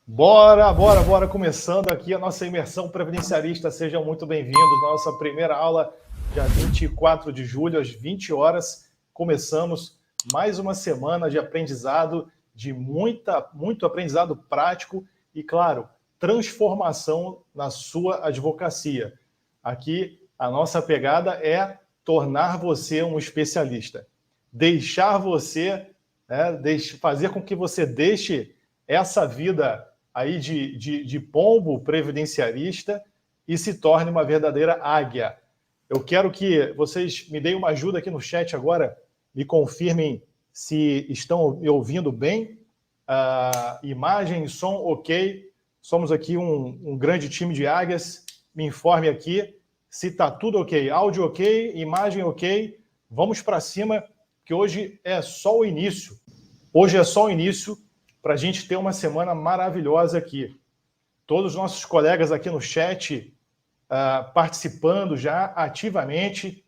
Bora, começando aqui a nossa imersão previdenciarista. Sejam muito bem-vindos na nossa primeira aula, dia 24 de julho, às 20 horas. Começamos mais uma semana de aprendizado, de muito aprendizado prático e, claro, transformação na sua advocacia. Aqui, a nossa pegada é tornar você um especialista. Deixar você, fazer com que você deixe essa vida aí de pombo previdenciarista e se torne uma verdadeira águia. Eu quero que vocês me deem uma ajuda aqui no chat agora, me confirmem se estão me ouvindo bem. Imagem, som, ok. Somos aqui um grande time de águias. Me informe aqui se está tudo ok. Áudio ok, imagem ok. Vamos para cima, que hoje é só o início. Hoje é só o início para a gente ter uma semana maravilhosa aqui. Todos os nossos colegas aqui no chat participando já ativamente.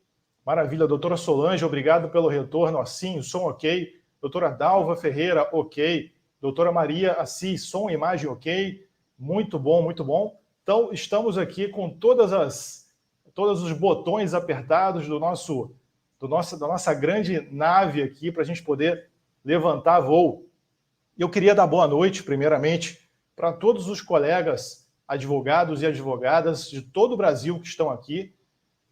Maravilha, doutora Solange, obrigado pelo retorno. Assim, o som ok. Doutora Dalva Ferreira, ok. Doutora Maria Assis, som e imagem ok. Muito bom, muito bom. Então, estamos aqui com todos os botões apertados da nossa grande nave aqui para a gente poder levantar voo. Eu queria dar boa noite, primeiramente, para todos os colegas advogados e advogadas de todo o Brasil que estão aqui.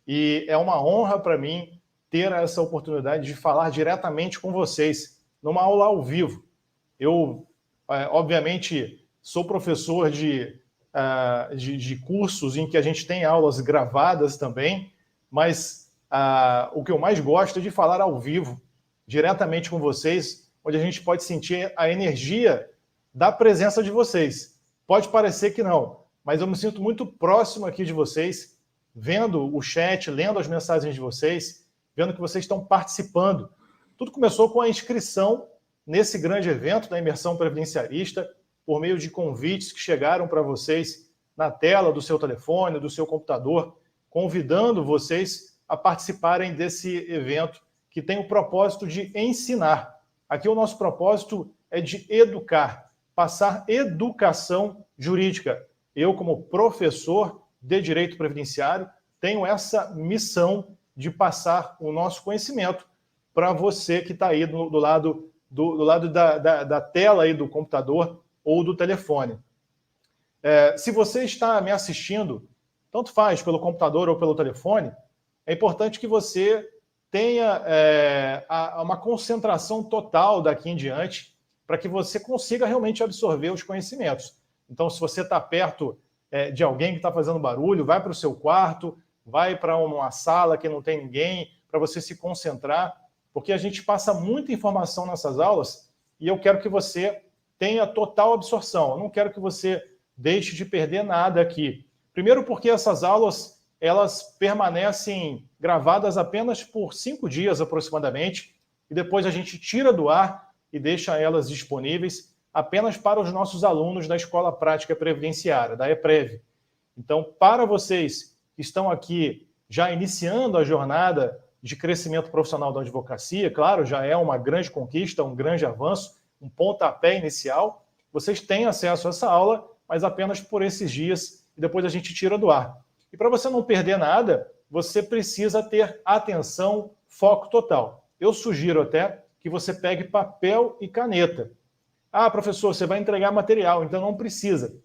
E é uma honra para mim ter essa oportunidade de falar diretamente com vocês numa aula ao vivo. Eu, obviamente, sou professor de cursos em que a gente tem aulas gravadas também, mas o que eu mais gosto é de falar ao vivo, diretamente com vocês, onde a gente pode sentir a energia da presença de vocês. Pode parecer que não, mas eu me sinto muito próximo aqui de vocês, vendo o chat, lendo as mensagens de vocês, vendo que vocês estão participando. Tudo começou com a inscrição nesse grande evento da imersão previdenciarista, por meio de convites que chegaram para vocês na tela do seu telefone, do seu computador, convidando vocês a participarem desse evento que tem o propósito de ensinar. Aqui o nosso propósito é de educar, passar educação jurídica. Eu, como professor de direito previdenciário, tenho essa missão de passar o nosso conhecimento para você que está aí do lado da tela aí do computador ou do telefone. Se você está me assistindo, tanto faz pelo computador ou pelo telefone, é importante que você tenha uma concentração total daqui em diante para que você consiga realmente absorver os conhecimentos. Então, se você está perto de alguém que está fazendo barulho, vai para o seu quarto, vai para uma sala que não tem ninguém, para você se concentrar, porque a gente passa muita informação nessas aulas e eu quero que você tenha total absorção. Eu não quero que você deixe de perder nada aqui. Primeiro porque essas aulas elas permanecem gravadas apenas por 5 dias aproximadamente, e depois a gente tira do ar e deixa elas disponíveis apenas para os nossos alunos da Escola Prática Previdenciária, da EPREV. Então, para vocês que estão aqui já iniciando a jornada de crescimento profissional da advocacia, claro, já é uma grande conquista, um grande avanço, um pontapé inicial, vocês têm acesso a essa aula, mas apenas por esses dias, e depois a gente tira do ar. E para você não perder nada, você precisa ter atenção, foco total. Eu sugiro até que você pegue papel e caneta. Ah, professor, você vai entregar material, então não precisa.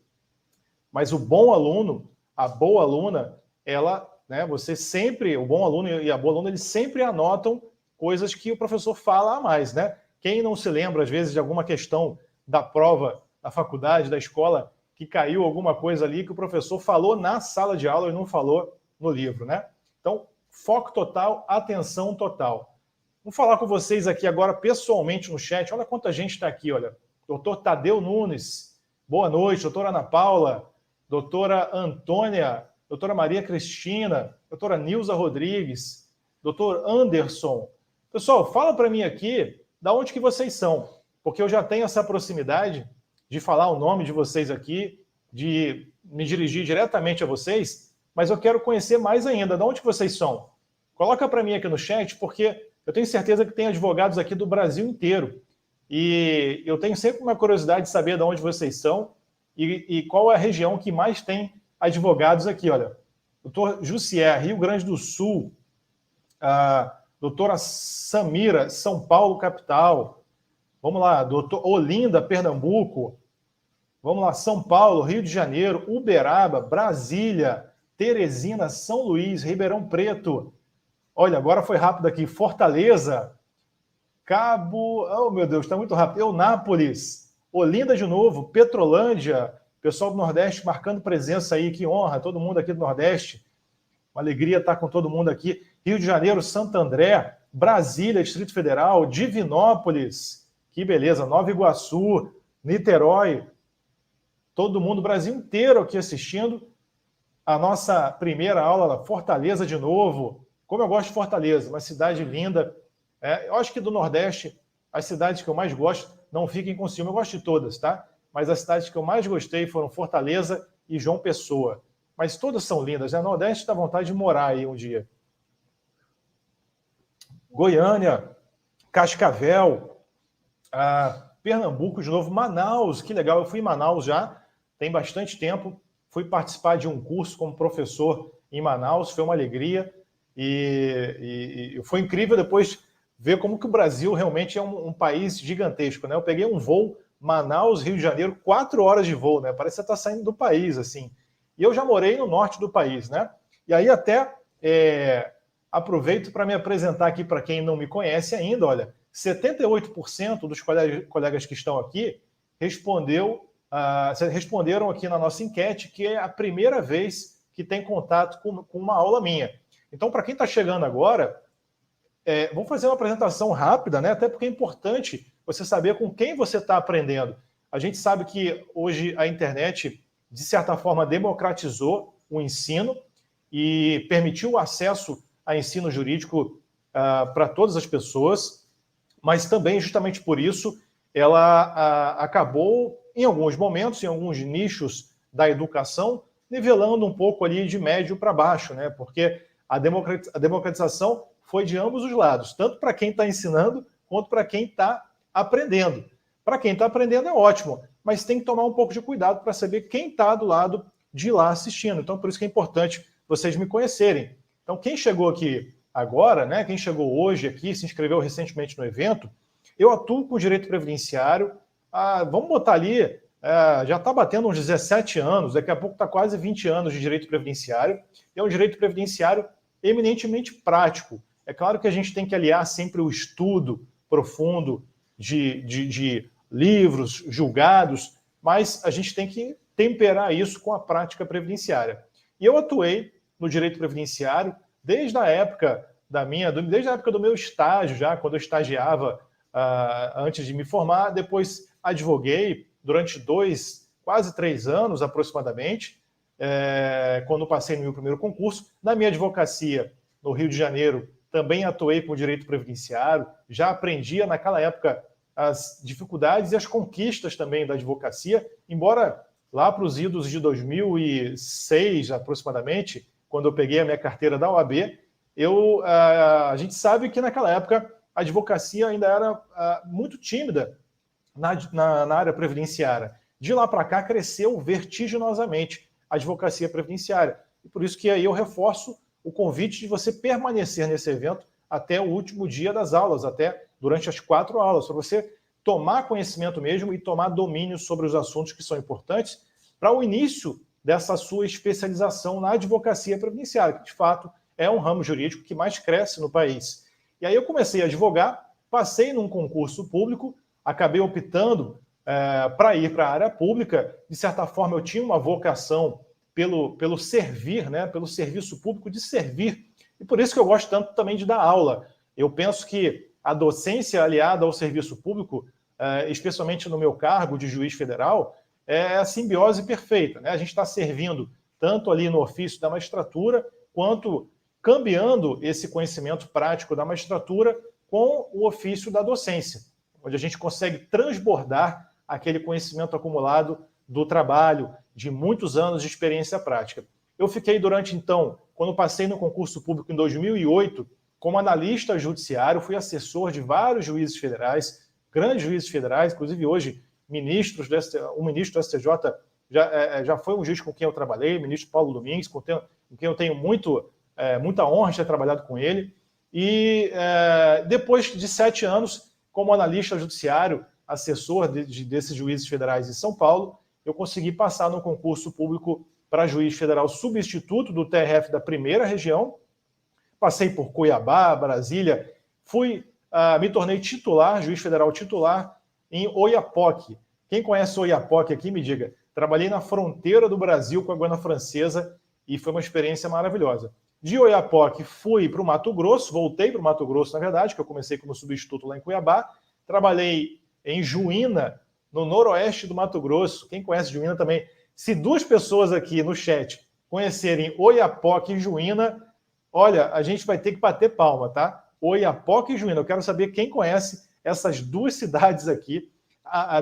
Mas o bom aluno, a boa aluna, o bom aluno e a boa aluna, eles sempre anotam coisas que o professor fala a mais, né? Quem não se lembra, às vezes, de alguma questão da prova da faculdade, da escola, que caiu alguma coisa ali que o professor falou na sala de aula e não falou no livro, né? Então, foco total, atenção total. Vou falar com vocês aqui agora pessoalmente no chat. Olha quanta gente está aqui, olha. Doutor Tadeu Nunes, boa noite. Doutora Ana Paula, doutora Antônia, doutora Maria Cristina, doutora Nilza Rodrigues, doutor Anderson. Pessoal, fala para mim aqui de onde que vocês são, porque eu já tenho essa proximidade de falar o nome de vocês aqui, de me dirigir diretamente a vocês, mas eu quero conhecer mais ainda de onde vocês são. Coloca para mim aqui no chat, porque eu tenho certeza que tem advogados aqui do Brasil inteiro. E eu tenho sempre uma curiosidade de saber de onde vocês são e qual é a região que mais tem advogados aqui. Olha, doutor Jussier, Rio Grande do Sul, a doutora Samira, São Paulo, capital. Vamos lá, doutor Olinda, Pernambuco. Vamos lá, São Paulo, Rio de Janeiro, Uberaba, Brasília, Teresina, São Luís, Ribeirão Preto. Olha, agora foi rápido aqui. Fortaleza, Cabo... Oh, meu Deus, está muito rápido. Eunápolis, Olinda de novo, Petrolândia, pessoal do Nordeste marcando presença aí, que honra, todo mundo aqui do Nordeste. Uma alegria estar com todo mundo aqui. Rio de Janeiro, Santo André, Brasília, Distrito Federal, Divinópolis, que beleza, Nova Iguaçu, Niterói, todo mundo, Brasil inteiro aqui assistindo a nossa primeira aula, Fortaleza de novo. Como eu gosto de Fortaleza, uma cidade linda. Eu acho que do Nordeste, as cidades que eu mais gosto, não fiquem com ciúme, eu gosto de todas, tá? Mas as cidades que eu mais gostei foram Fortaleza e João Pessoa. Mas todas são lindas, né? Nordeste dá vontade de morar aí um dia. Goiânia, Cascavel, Pernambuco de novo, Manaus, que legal, eu fui em Manaus já, tem bastante tempo, fui participar de um curso como professor em Manaus, foi uma alegria, e foi incrível depois ver como que o Brasil realmente é um país gigantesco, né? Eu peguei um voo Manaus, Rio de Janeiro, 4 horas de voo, né? Parece que você está saindo do país, assim. E eu já morei no norte do país, né? E aí até aproveito para me apresentar aqui para quem não me conhece ainda, olha, 78% dos colegas que estão aqui responderam aqui na nossa enquete que é a primeira vez que tem contato com uma aula minha. Então, para quem está chegando agora, vamos fazer uma apresentação rápida, né? Até porque é importante você saber com quem você está aprendendo. A gente sabe que hoje a internet, de certa forma, democratizou o ensino e permitiu o acesso a ensino jurídico para todas as pessoas, mas também, justamente por isso, ela acabou, em alguns momentos, em alguns nichos da educação, nivelando um pouco ali de médio para baixo, né? Porque a democratização foi de ambos os lados, tanto para quem está ensinando, quanto para quem está aprendendo. Para quem está aprendendo é ótimo, mas tem que tomar um pouco de cuidado para saber quem está do lado de lá assistindo. Então, por isso que é importante vocês me conhecerem. Então, quem chegou aqui agora, né, quem chegou hoje aqui, se inscreveu recentemente no evento, eu atuo com direito previdenciário, vamos botar ali, já está batendo uns 17 anos, daqui a pouco está quase 20 anos de direito previdenciário, é um direito previdenciário eminentemente prático. É claro que a gente tem que aliar sempre o estudo profundo de livros, julgados, mas a gente tem que temperar isso com a prática previdenciária. E eu atuei no direito previdenciário desde a época desde a época do meu estágio, já quando eu estagiava antes de me formar, depois advoguei durante quase 3 anos aproximadamente, quando passei no meu primeiro concurso. Na minha advocacia, no Rio de Janeiro, também atuei com o direito previdenciário, já aprendia naquela época as dificuldades e as conquistas também da advocacia, embora lá para os idos de 2006, aproximadamente, quando eu peguei a minha carteira da OAB, a gente sabe que naquela época a advocacia ainda era muito tímida na área previdenciária. De lá para cá cresceu vertiginosamente a advocacia previdenciária. E por isso que aí eu reforço o convite de você permanecer nesse evento até o último dia das aulas, até durante as 4 aulas, para você tomar conhecimento mesmo e tomar domínio sobre os assuntos que são importantes para o início dessa sua especialização na advocacia previdenciária, que de fato é um ramo jurídico que mais cresce no país. E aí eu comecei a advogar, passei num concurso público, acabei optando para ir para a área pública. De certa forma, eu tinha uma vocação pelo servir, né, pelo serviço público, de servir. E por isso que eu gosto tanto também de dar aula. Eu penso que a docência aliada ao serviço público, especialmente no meu cargo de juiz federal, é a simbiose perfeita, né? A gente está servindo tanto ali no ofício da magistratura, quanto cambiando esse conhecimento prático da magistratura com o ofício da docência, onde a gente consegue transbordar aquele conhecimento acumulado do trabalho, de muitos anos de experiência prática. Eu fiquei então, quando passei no concurso público em 2008, como analista judiciário, fui assessor de vários juízes federais, grandes juízes federais, inclusive hoje um ministro do STJ já foi um juiz com quem eu trabalhei, o ministro Paulo Domingues, com quem eu tenho muita honra de ter trabalhado com ele. E depois de 7 anos, como analista judiciário, assessor desses juízes federais em São Paulo, eu consegui passar no concurso público para juiz federal substituto do TRF da primeira região. Passei por Cuiabá, Brasília, me tornei titular, juiz federal titular, em Oiapoque. Quem conhece Oiapoque aqui, me diga. Trabalhei na fronteira do Brasil com a Guiana Francesa e foi uma experiência maravilhosa. De Oiapoque, fui para o Mato Grosso, voltei para o Mato Grosso, na verdade, que eu comecei como substituto lá em Cuiabá. Trabalhei em Juína, no noroeste do Mato Grosso. Quem conhece Juína também? Se 2 pessoas aqui no chat conhecerem Oiapoque e Juína, olha, a gente vai ter que bater palma, tá? Oiapoque e Juína. Eu quero saber quem conhece essas 2 cidades aqui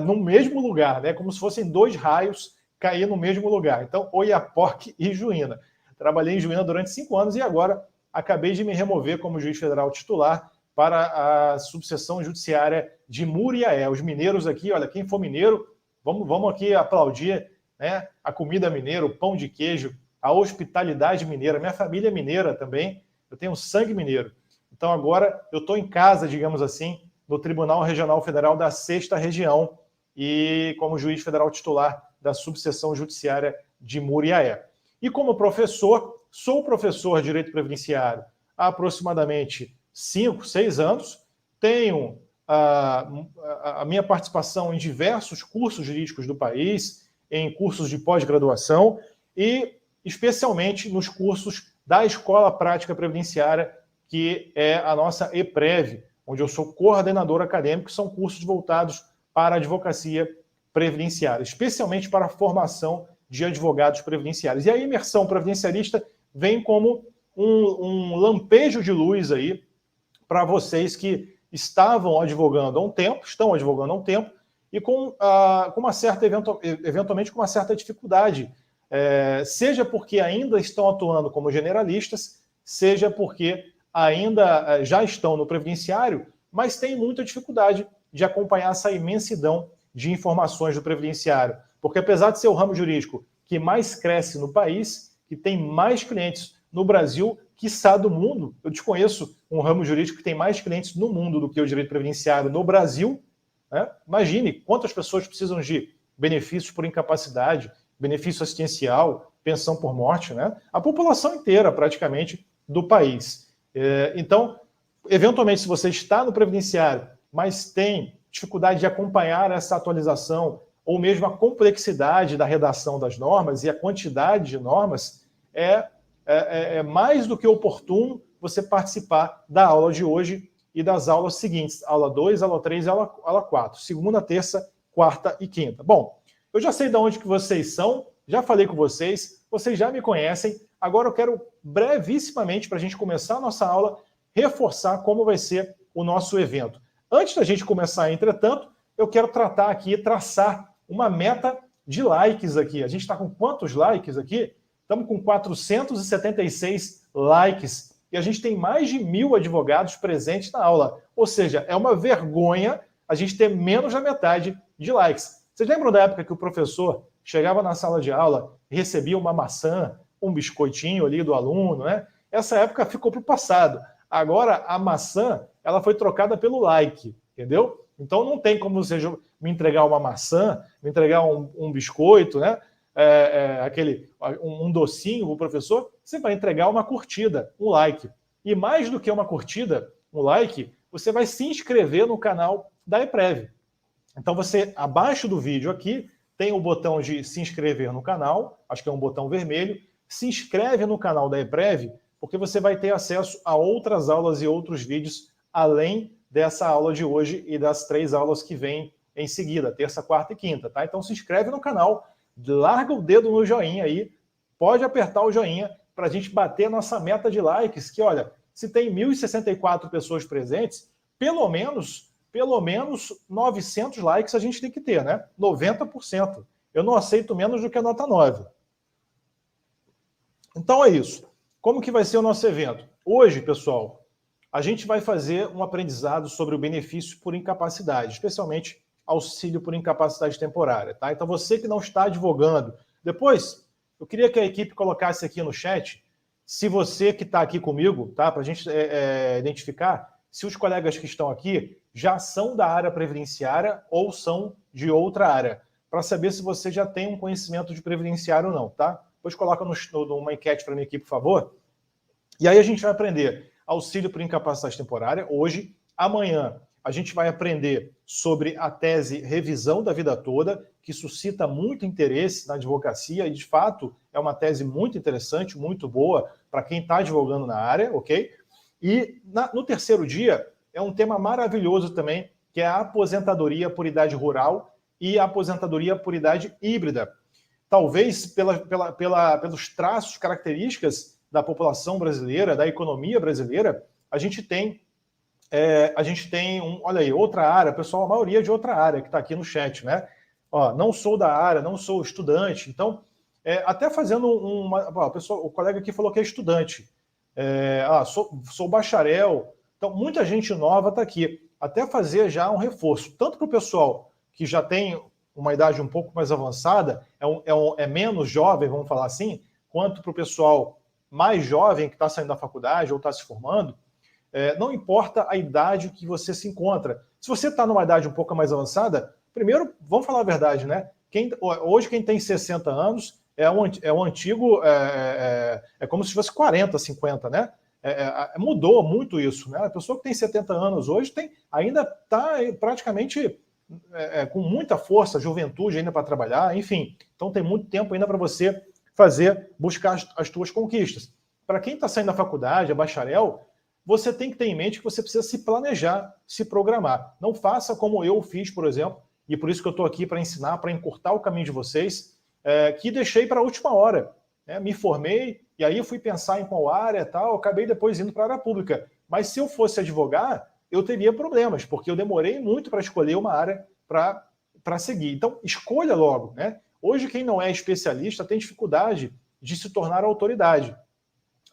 no mesmo lugar, né? Como se fossem 2 raios cair no mesmo lugar. Então, Oiapoque e Juína. Trabalhei em Juína durante 5 anos e agora acabei de me remover como juiz federal titular para a subseção judiciária de Muriaé. Os mineiros aqui, olha, quem for mineiro, vamos aqui aplaudir, né, a comida mineira, o pão de queijo, a hospitalidade mineira. Minha família é mineira também, eu tenho sangue mineiro. Então agora eu estou em casa, digamos assim, no Tribunal Regional Federal da 6ª Região e como juiz federal titular da subseção judiciária de Muriaé. E como professor, sou professor de Direito Previdenciário há aproximadamente 5, 6 anos, tenho a minha participação em diversos cursos jurídicos do país, em cursos de pós-graduação e especialmente nos cursos da Escola Prática Previdenciária, que é a nossa EPREV, onde eu sou coordenador acadêmico, que são cursos voltados para a advocacia previdenciária, especialmente para a formação de advogados previdenciários. E a imersão previdenciarista vem como um lampejo de luz aí para vocês que estavam advogando há um tempo, estão advogando há um tempo, e com uma certa, eventualmente com uma certa dificuldade, seja porque ainda estão atuando como generalistas, seja porque ainda já estão no previdenciário, mas têm muita dificuldade de acompanhar essa imensidão de informações do previdenciário. Porque apesar de ser o ramo jurídico que mais cresce no país, que tem mais clientes no Brasil, quiçá do mundo, eu desconheço um ramo jurídico que tem mais clientes no mundo do que o direito previdenciário no Brasil, né? Imagine quantas pessoas precisam de benefícios por incapacidade, benefício assistencial, pensão por morte, né? A população inteira, praticamente, do país. Então, eventualmente, se você está no previdenciário, mas tem dificuldade de acompanhar essa atualização, ou mesmo a complexidade da redação das normas e a quantidade de normas, é mais do que oportuno você participar da aula de hoje e das aulas seguintes, aula 2, aula 3 e aula 4, segunda, terça, quarta e quinta. Bom, eu já sei de onde que vocês são, já falei com vocês já me conhecem, agora eu quero brevissimamente, para a gente começar a nossa aula, reforçar como vai ser o nosso evento. Antes da gente começar, entretanto, eu quero traçar uma meta de likes aqui. A gente está com quantos likes aqui? Estamos com 476 likes e a gente tem mais de 1.000 advogados presentes na aula. Ou seja, é uma vergonha a gente ter menos da metade de likes. Vocês lembram da época que o professor chegava na sala de aula e recebia uma maçã, um biscoitinho ali do aluno, né? Essa época ficou para o passado. Agora, a maçã ela foi trocada pelo like, entendeu? Então, não tem como você me entregar uma maçã, me entregar um biscoito, né? Um docinho para o professor, você vai entregar uma curtida, um like. E mais do que uma curtida, um like, você vai se inscrever no canal da EPREV. Então, você, abaixo do vídeo aqui, tem o botão de se inscrever no canal, acho que é um botão vermelho. Se inscreve no canal da EPREV, porque você vai ter acesso a outras aulas e outros vídeos, além dessa aula de hoje e das 3 aulas que vêm em seguida, terça, quarta e quinta, tá? Então, se inscreve no canal, larga o dedo no joinha aí, pode apertar o joinha para a gente bater a nossa meta de likes, que olha, se tem 1.064 pessoas presentes, pelo menos 900 likes a gente tem que ter, né? 90%. Eu não aceito menos do que a nota 9. Então é isso. Como que vai ser o nosso evento? Hoje, pessoal, a gente vai fazer um aprendizado sobre o benefício por incapacidade, especialmente auxílio por incapacidade temporária, tá? Então você que não está advogando, depois eu queria que a equipe colocasse aqui no chat, se você que está aqui comigo, tá? Para a gente identificar se os colegas que estão aqui já são da área previdenciária ou são de outra área, para saber se você já tem um conhecimento de previdenciário ou não, tá? Depois coloca numa enquete para a minha equipe, por favor. E aí a gente vai aprender auxílio por incapacidade temporária hoje. Amanhã a gente vai aprender sobre a tese revisão da vida toda, que suscita muito interesse na advocacia e, de fato, é uma tese muito interessante, muito boa para quem está advogando na área, ok? E no terceiro dia é um tema maravilhoso também, que é a aposentadoria por idade rural e a aposentadoria por idade híbrida. Talvez pelos traços, características da população brasileira, da economia brasileira, a gente tem olha aí, outra área, pessoal, a maioria de outra área que está aqui no chat, né? Ó, não sou da área, não sou estudante, então, até fazendo o colega aqui falou que é estudante, sou bacharel, então muita gente nova está aqui, até fazer já um reforço, tanto para o pessoal que já tem uma idade um pouco mais avançada, é menos jovem, vamos falar assim, quanto para o pessoal mais jovem que está saindo da faculdade ou está se formando, não importa a idade que você se encontra. Se você está numa idade um pouco mais avançada, primeiro, vamos falar a verdade, né? Hoje quem tem 60 anos é um antigo, como se fosse 40, 50, né? Mudou muito isso, né? A pessoa que tem 70 anos hoje ainda está praticamente com muita força, juventude ainda para trabalhar, enfim. Então tem muito tempo ainda para você buscar as suas conquistas. Para quem está saindo da faculdade, é bacharel, você tem que ter em mente que você precisa se planejar, se programar. Não faça como eu fiz, por exemplo, e por isso que eu estou aqui para ensinar, para encurtar o caminho de vocês, que deixei para a última hora. Me formei, e aí eu fui pensar em qual área e tal, acabei depois indo para a área pública. Mas se eu fosse advogar, eu teria problemas, porque eu demorei muito para escolher uma área para seguir. Então, escolha logo, né? Hoje, quem não é especialista tem dificuldade de se tornar autoridade.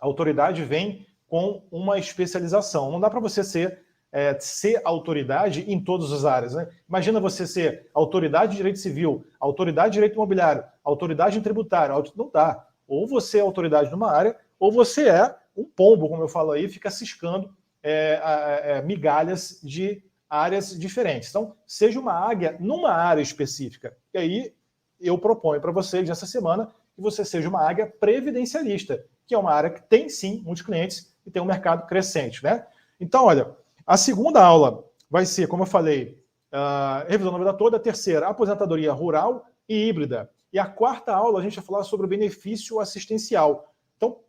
A autoridade vem com uma especialização. Não dá para você ser autoridade em todas as áreas, né? Imagina você ser autoridade de direito civil, autoridade de direito imobiliário, autoridade em tributário. Não dá. Ou você é autoridade numa área, ou você é um pombo, como eu falo aí, fica ciscando migalhas de áreas diferentes. Então, seja uma águia numa área específica. E aí, eu proponho para vocês, essa semana, que você seja uma águia previdencialista, que é uma área que tem, sim, muitos clientes e tem um mercado crescente, né? Então, olha, a segunda aula vai ser, como eu falei, revisão da vida toda, a terceira, aposentadoria rural e híbrida. E a quarta aula a gente vai falar sobre o benefício assistencial. Então,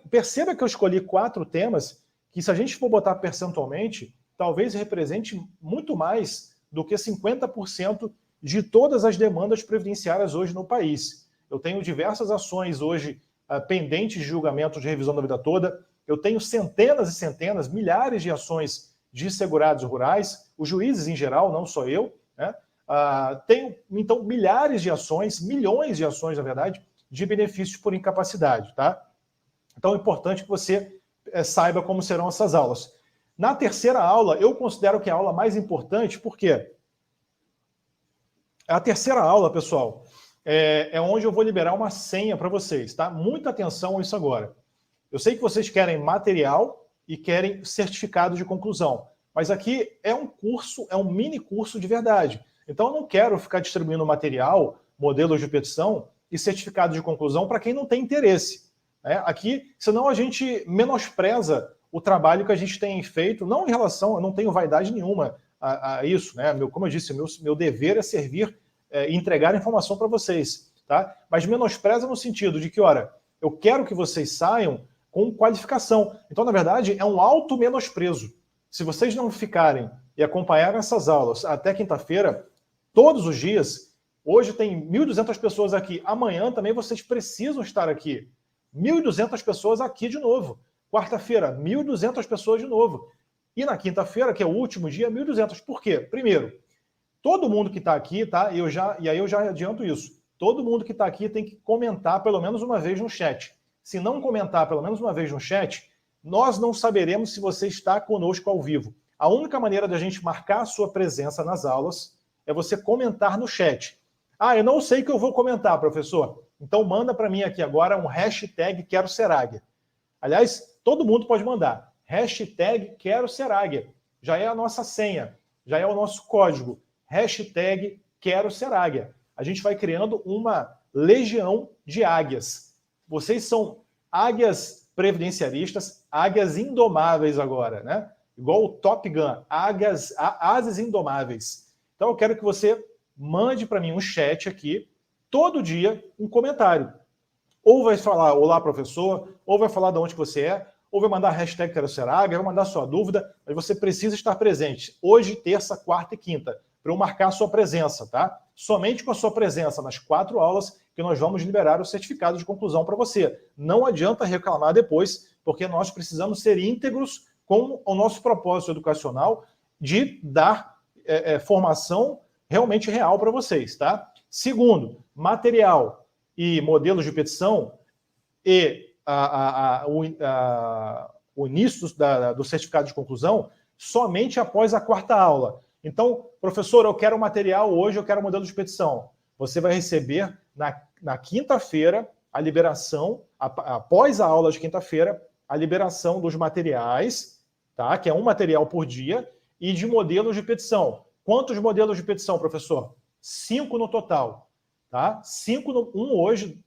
perceba que eu escolhi 4 temas que, se a gente for botar percentualmente, talvez represente muito mais do que 50% de todas as demandas previdenciárias hoje no país. Eu tenho diversas ações hoje pendentes de julgamento de revisão da vida toda, eu tenho centenas e centenas, milhares de ações de segurados rurais, os juízes em geral, não só eu, né? Tenho, então, milhares de ações, milhões de ações, na verdade, de benefícios por incapacidade, tá? Então é importante que você saiba como serão essas aulas. Na terceira aula, eu considero que é a aula mais importante, por quê? A terceira aula, pessoal, é onde eu vou liberar uma senha para vocês, tá? Muita atenção a isso agora. Eu sei que vocês querem material e querem certificado de conclusão, mas aqui é um curso, é um mini curso de verdade. Então eu não quero ficar distribuindo material, modelos de petição e certificado de conclusão para quem não tem interesse, né? Aqui, senão a gente menospreza o trabalho que a gente tem feito, não em relação, eu não tenho vaidade nenhuma a isso, né? Como eu disse, meu dever é servir e entregar informação para vocês, tá? Mas menospreza no sentido de que, ora, eu quero que vocês saiam com qualificação. Então, na verdade, é um auto-menosprezo. Se vocês não ficarem e acompanharem essas aulas até quinta-feira, todos os dias, hoje tem 1.200 pessoas aqui, amanhã também vocês precisam estar aqui. 1.200 pessoas aqui de novo. Quarta-feira, 1.200 pessoas de novo. E na quinta-feira, que é o último dia, 1.200. Por quê? Primeiro, todo mundo que está aqui, tá? E aí eu já adianto isso. Todo mundo que está aqui tem que comentar pelo menos uma vez no chat. Se não comentar pelo menos uma vez no chat, nós não saberemos se você está conosco ao vivo. A única maneira da gente marcar a sua presença nas aulas é você comentar no chat. Ah, eu não sei o que eu vou comentar, professor. Então manda para mim aqui agora um hashtag Quero Ser Águia. Aliás, todo mundo pode mandar. Hashtag Quero Ser Águia. Já é a nossa senha, já é o nosso código. Hashtag Quero Ser Águia. A gente vai criando uma legião de águias. Vocês são águias previdenciaristas, águias indomáveis agora, né? Igual o Top Gun, asas indomáveis. Então eu quero que você mande para mim um chat aqui, todo dia, um comentário. Ou vai falar, olá, professor, ou vai falar de onde você é, ou vai mandar hashtag Quero Ser Águia, vai mandar sua dúvida, mas você precisa estar presente. Hoje, terça, quarta e quinta, para eu marcar a sua presença, tá? Somente com a sua presença nas 4 aulas que nós vamos liberar o certificado de conclusão para você. Não adianta reclamar depois, porque nós precisamos ser íntegros com o nosso propósito educacional de dar formação realmente real para vocês, tá? Segundo, material e modelos de petição e o início do certificado de conclusão somente após a 4ª aula. Então, professor, eu quero material hoje, eu quero modelo de petição. Você vai receber na quinta-feira a liberação, após a aula de quinta-feira, a liberação dos materiais, tá? Que é um material por dia, e de modelos de petição. Quantos modelos de petição, professor? 5 no total, tá? 5, um hoje,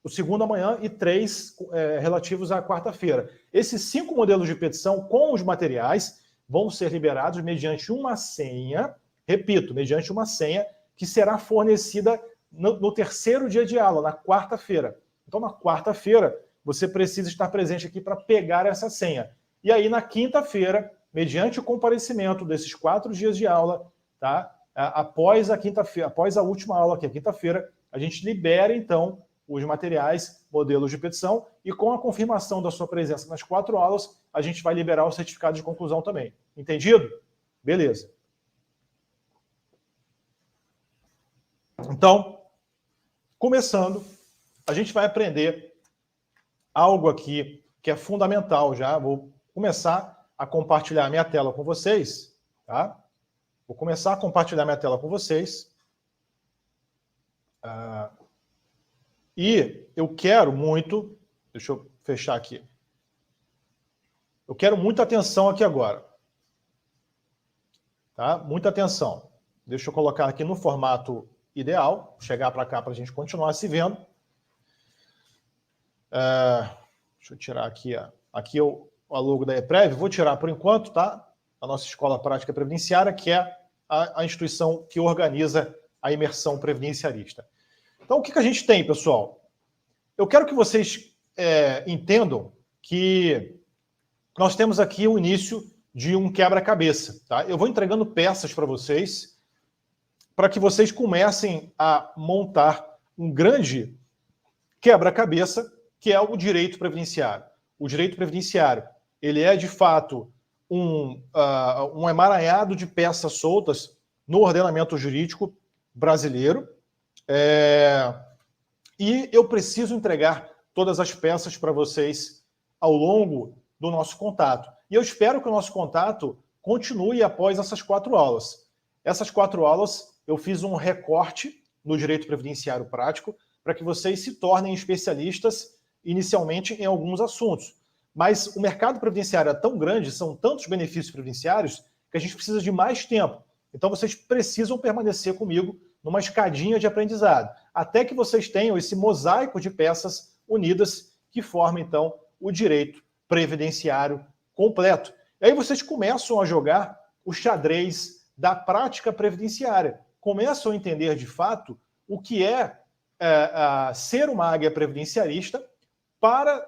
o segundo amanhã e 3 relativos à quarta-feira. Esses 5 modelos de petição com os materiais vão ser liberados mediante uma senha, repito, mediante uma senha que será fornecida no terceiro dia de aula, na quarta-feira. Então, na quarta-feira, você precisa estar presente aqui para pegar essa senha. E aí, na quinta-feira, mediante o comparecimento desses 4 dias de aula, tá? Após a quinta-feira, após a última aula, que é quinta-feira, a gente libera, então, os materiais, modelos de petição, e com a confirmação da sua presença nas 4 aulas, a gente vai liberar o certificado de conclusão também. Entendido? Beleza. Então, começando, a gente vai aprender algo aqui que é fundamental já. Vou começar a compartilhar a minha tela com vocês, tá? Vou começar a compartilhar minha tela com vocês. E eu quero muito... Deixa eu fechar aqui. Eu quero muita atenção aqui agora. Tá? Muita atenção. Deixa eu colocar aqui no formato ideal. Chegar para cá para a gente continuar se vendo. Deixa eu tirar aqui. Aqui o logo da EPREV. Vou tirar por enquanto, tá? A nossa Escola Prática Previdenciária, que é a instituição que organiza a imersão previdenciarista. Então, o que a gente tem, pessoal? Eu quero que vocês entendam que nós temos aqui o início de um quebra-cabeça. Tá? Eu vou entregando peças para vocês, para que vocês comecem a montar um grande quebra-cabeça, que é o direito previdenciário. O direito previdenciário, ele é, de fato, um emaranhado de peças soltas no ordenamento jurídico brasileiro, e eu preciso entregar todas as peças para vocês ao longo do nosso contato. E eu espero que o nosso contato continue após essas 4 aulas. Essas 4 aulas, eu fiz um recorte no direito previdenciário prático para que vocês se tornem especialistas inicialmente em alguns assuntos. Mas o mercado previdenciário é tão grande, são tantos benefícios previdenciários, que a gente precisa de mais tempo. Então vocês precisam permanecer comigo numa escadinha de aprendizado, até que vocês tenham esse mosaico de peças unidas que formam, então, o direito previdenciário completo. E aí vocês começam a jogar o xadrez da prática previdenciária, começam a entender, de fato, o que é ser uma águia previdenciarista para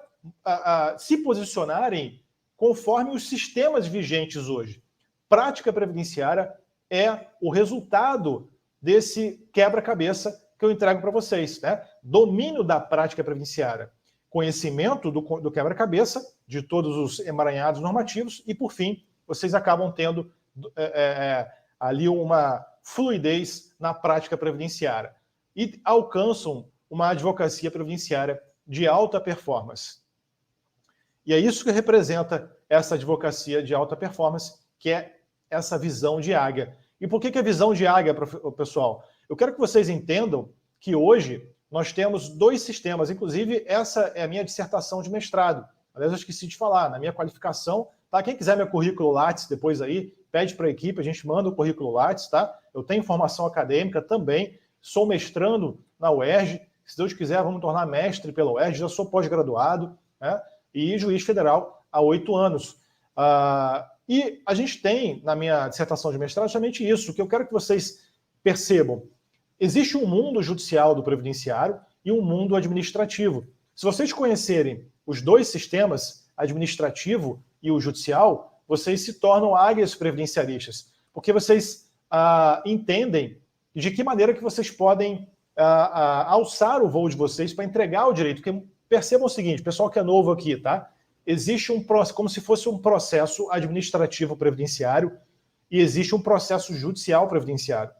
se posicionarem conforme os sistemas vigentes hoje. Prática previdenciária é o resultado desse quebra-cabeça que eu entrego para vocês, né? Domínio da prática previdenciária, conhecimento do quebra-cabeça, de todos os emaranhados normativos, e, por fim, vocês acabam tendo ali uma fluidez na prática previdenciária e alcançam uma advocacia previdenciária de alta performance. E é isso que representa essa advocacia de alta performance, que é essa visão de águia. E por que é visão de águia, pessoal? Eu quero que vocês entendam que hoje nós temos dois sistemas, inclusive essa é a minha dissertação de mestrado. Aliás, eu esqueci de falar, na minha qualificação, tá? Quem quiser meu currículo Lattes depois aí, pede para a equipe, a gente manda o currículo Lattes, tá? Eu tenho formação acadêmica também, sou mestrando na UERJ, se Deus quiser, vamos tornar mestre pela UERJ, já sou pós-graduado, né? E juiz federal há 8 anos. E a gente tem, na minha dissertação de mestrado, justamente isso, que eu quero que vocês percebam. Existe um mundo judicial do previdenciário e um mundo administrativo. Se vocês conhecerem os dois sistemas, administrativo e o judicial, vocês se tornam águias previdenciaristas, porque vocês entendem de que maneira que vocês podem alçar o voo de vocês para entregar o direito. Porque percebam o seguinte, pessoal que é novo aqui, tá? Existe como se fosse um processo administrativo previdenciário e existe um processo judicial previdenciário.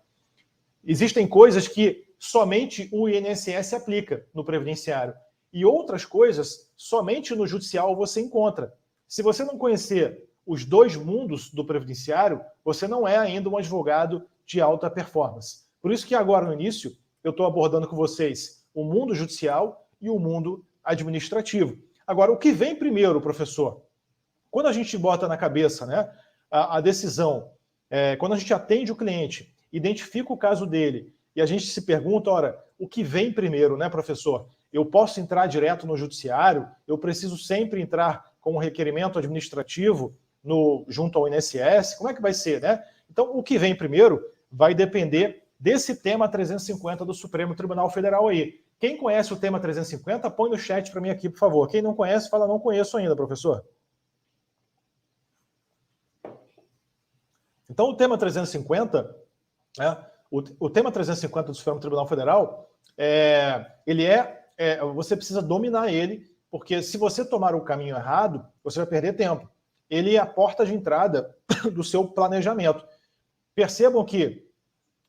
Existem coisas que somente o INSS aplica no previdenciário e outras coisas somente no judicial você encontra. Se você não conhecer os dois mundos do previdenciário, você não é ainda um advogado de alta performance. Por isso que agora no início eu estou abordando com vocês o mundo judicial e o mundo administrativo. Agora, o que vem primeiro, professor? Quando a gente bota na cabeça, né, a decisão, quando a gente atende o cliente, identifica o caso dele e a gente se pergunta, ora, o que vem primeiro, né, professor? Eu posso entrar direto no judiciário? Eu preciso sempre entrar com um requerimento administrativo junto ao INSS? Como é que vai ser, né? Então, o que vem primeiro vai depender desse tema 350 do Supremo Tribunal Federal aí. Quem conhece o tema 350, põe no chat para mim aqui, por favor. Quem não conhece, fala, não conheço ainda, professor. Então, o tema 350... o tema 350 do Supremo Tribunal Federal, você precisa dominar ele, porque se você tomar o caminho errado, você vai perder tempo. Ele é a porta de entrada do seu planejamento. Percebam que,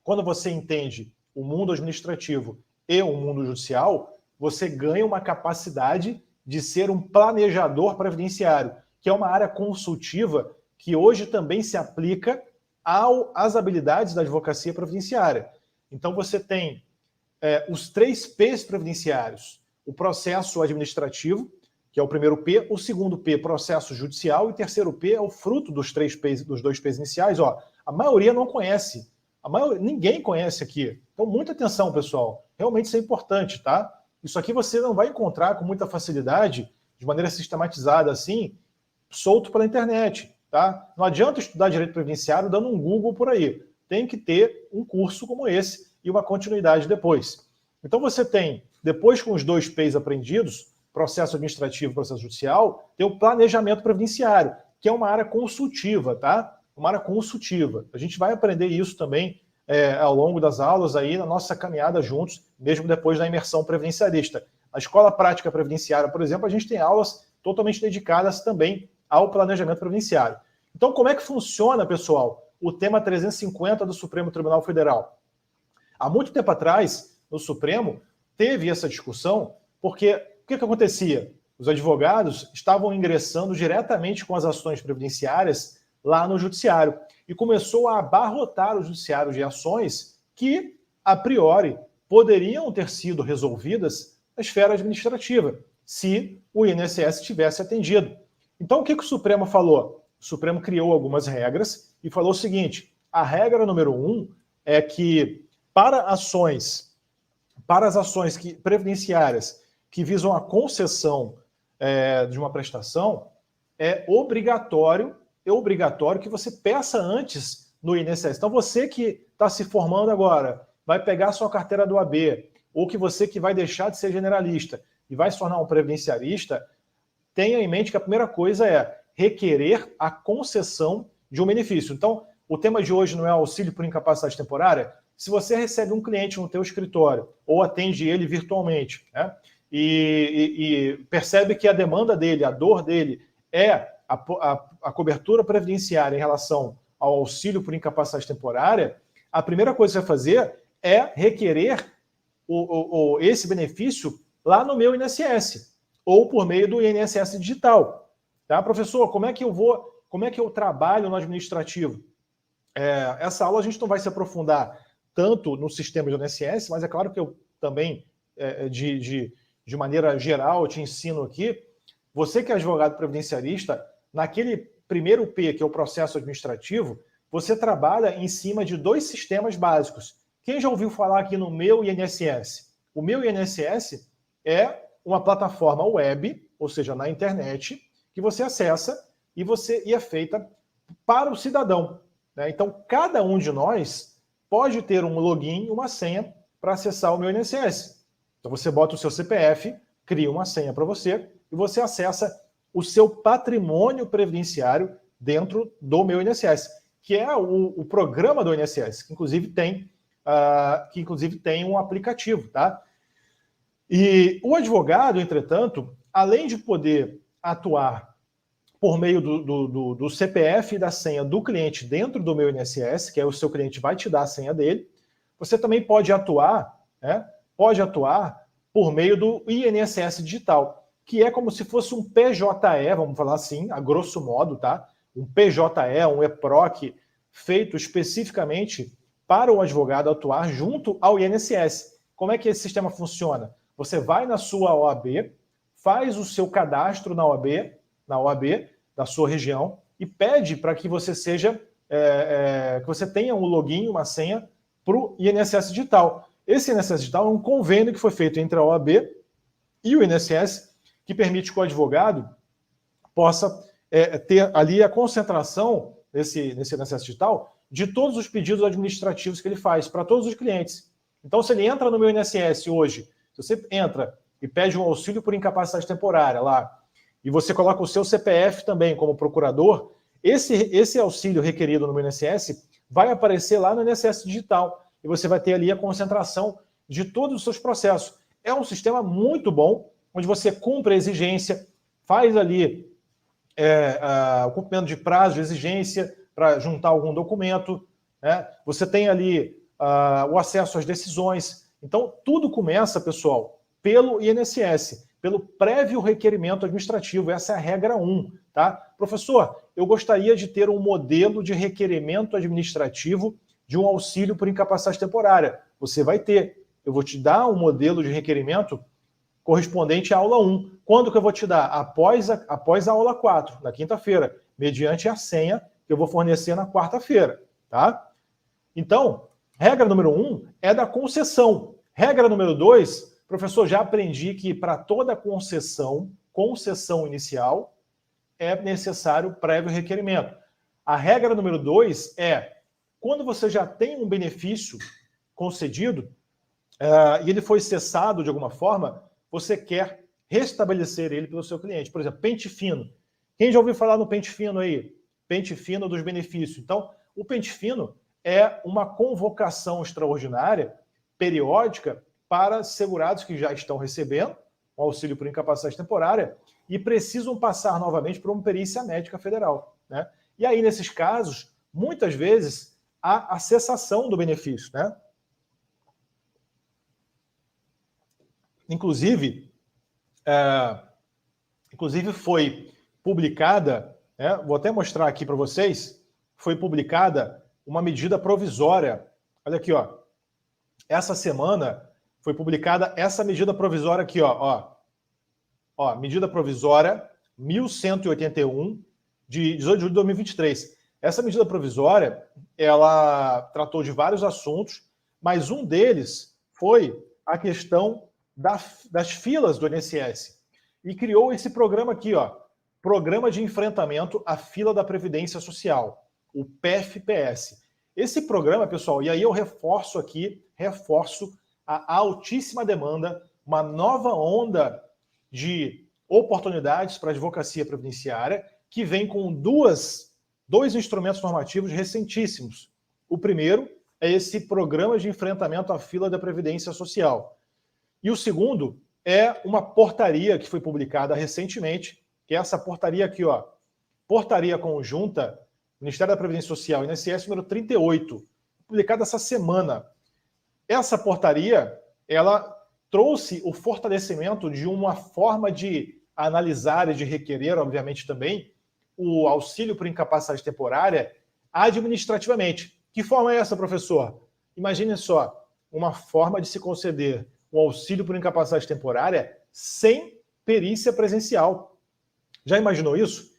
quando você entende o mundo administrativo e o mundo judicial, você ganha uma capacidade de ser um planejador previdenciário, que é uma área consultiva que hoje também se aplica às habilidades da advocacia previdenciária. Então você tem os 3 P's previdenciários. O processo administrativo, que é o primeiro P, o segundo P, processo judicial, e o terceiro P é o fruto dos 3 P's, dos 2 P's iniciais. A maioria não conhece. Ninguém conhece aqui. Então, muita atenção, pessoal. Realmente isso é importante, tá? Isso aqui você não vai encontrar com muita facilidade, de maneira sistematizada assim, solto pela internet. Tá? Não adianta estudar direito previdenciário dando um Google por aí. Tem que ter um curso como esse e uma continuidade depois. Então você tem, depois com os 2 P's aprendidos, processo administrativo e processo judicial, tem o planejamento previdenciário, que é uma área consultiva, tá? Uma área consultiva. A gente vai aprender isso também ao longo das aulas aí, na nossa caminhada juntos, mesmo depois da imersão previdenciarista. Na Escola Prática Previdenciária, por exemplo, a gente tem aulas totalmente dedicadas também ao planejamento previdenciário. Então, como é que funciona, pessoal, o tema 350 do Supremo Tribunal Federal? Há muito tempo atrás, no Supremo, teve essa discussão, porque o que acontecia? Os advogados estavam ingressando diretamente com as ações previdenciárias lá no judiciário e começou a abarrotar o judiciário de ações que, a priori, poderiam ter sido resolvidas na esfera administrativa, se o INSS tivesse atendido. Então, o que o Supremo falou? O Supremo criou algumas regras e falou o seguinte: a regra número 1 é que para as ações previdenciárias que visam a concessão de uma prestação, é obrigatório que você peça antes no INSS. Então, você que está se formando agora, vai pegar a sua carteira do AB, ou que você que vai deixar de ser generalista e vai se tornar um previdenciarista, tenha em mente que a primeira coisa é requerer a concessão de um benefício. Então, o tema de hoje não é auxílio por incapacidade temporária. Se você recebe um cliente no teu escritório ou atende ele virtualmente, né, e percebe que a demanda dele, a dor dele é a cobertura previdenciária em relação ao auxílio por incapacidade temporária, a primeira coisa que você vai fazer é requerer esse benefício lá no meu INSS ou por meio do INSS digital. Tá, professor, como é que eu trabalho no administrativo? essa aula a gente não vai se aprofundar tanto no sistema do INSS, mas é claro que eu também, de maneira geral, eu te ensino aqui. Você que é advogado previdenciarista, naquele primeiro P, que é o processo administrativo, você trabalha em cima de 2 sistemas básicos. Quem já ouviu falar aqui no Meu INSS? O Meu INSS é uma plataforma web, ou seja, na internet, que você acessa e é feita para o cidadão, né? Então, cada um de nós pode ter um login, uma senha para acessar o Meu INSS. Então, você bota o seu CPF, cria uma senha para você e você acessa o seu patrimônio previdenciário dentro do Meu INSS, que é o programa do INSS, que inclusive tem um aplicativo, tá? E o advogado, entretanto, além de poder atuar por meio do CPF e da senha do cliente dentro do Meu INSS, que é o seu cliente vai te dar a senha dele, você também pode atuar, né? Pode atuar por meio do INSS digital, que é como se fosse um PJE, vamos falar assim, a grosso modo, tá? Um PJE, um EPROC, feito especificamente para o advogado atuar junto ao INSS. Como é que esse sistema funciona? Você vai na sua OAB, faz o seu cadastro na OAB da sua região e pede para que você que você tenha um login, uma senha para o INSS digital. Esse INSS digital é um convênio que foi feito entre a OAB e o INSS, que permite que o advogado possa ter ali a concentração nesse INSS digital de todos os pedidos administrativos que ele faz para todos os clientes. Então, se ele entra no Meu INSS hoje, se você entra e pede um auxílio por incapacidade temporária lá, e você coloca o seu CPF também como procurador, esse auxílio requerido no Meu INSS vai aparecer lá no INSS digital, e você vai ter ali a concentração de todos os seus processos. É um sistema muito bom, onde você cumpre a exigência, faz ali o cumprimento de prazo de exigência para juntar algum documento, né? Você tem ali o acesso às decisões. Então, tudo começa, pessoal, pelo INSS, pelo prévio requerimento administrativo. Essa é a regra 1, tá? Professor, eu gostaria de ter um modelo de requerimento administrativo de um auxílio por incapacidade temporária. Você vai ter. Eu vou te dar um modelo de requerimento correspondente à aula 1. Quando que eu vou te dar? Após a aula 4, na quinta-feira, mediante a senha que eu vou fornecer na quarta-feira, tá? Então, regra número 1 é da concessão. Regra número 2, professor, já aprendi que para toda concessão inicial, é necessário prévio requerimento. A regra número 2 é, quando você já tem um benefício concedido, e ele foi cessado de alguma forma, você quer restabelecer ele pelo seu cliente. Por exemplo, pente fino. Quem já ouviu falar no pente fino aí? Pente fino dos benefícios. Então, o pente fino é uma convocação extraordinária, periódica, para segurados que já estão recebendo o auxílio por incapacidade temporária e precisam passar novamente por uma perícia médica federal, né? E aí, nesses casos, muitas vezes, há a cessação do benefício, né? Inclusive foi publicada, vou até mostrar aqui para vocês, foi publicada uma medida provisória. Olha aqui, ó. Essa semana foi publicada essa medida provisória aqui, ó, medida provisória 1181 de 18 de julho de 2023. Essa medida provisória, ela tratou de vários assuntos, mas um deles foi a questão das filas do INSS. E criou esse programa aqui, ó, Programa de Enfrentamento à Fila da Previdência Social, o PFPS. Esse programa, pessoal, e aí eu reforço a altíssima demanda, uma nova onda de oportunidades para a advocacia previdenciária, que vem com dois instrumentos normativos recentíssimos. O primeiro é esse Programa de Enfrentamento à Fila da Previdência Social. E o segundo é uma portaria que foi publicada recentemente, que é essa portaria aqui, ó, Portaria Conjunta, Ministério da Previdência Social, INSS número 38, publicada essa semana. Essa portaria, ela trouxe o fortalecimento de uma forma de analisar e de requerer, obviamente também, o auxílio por incapacidade temporária administrativamente. Que forma é essa, professor? Imagine só, uma forma de se conceder um auxílio por incapacidade temporária sem perícia presencial. Já imaginou isso?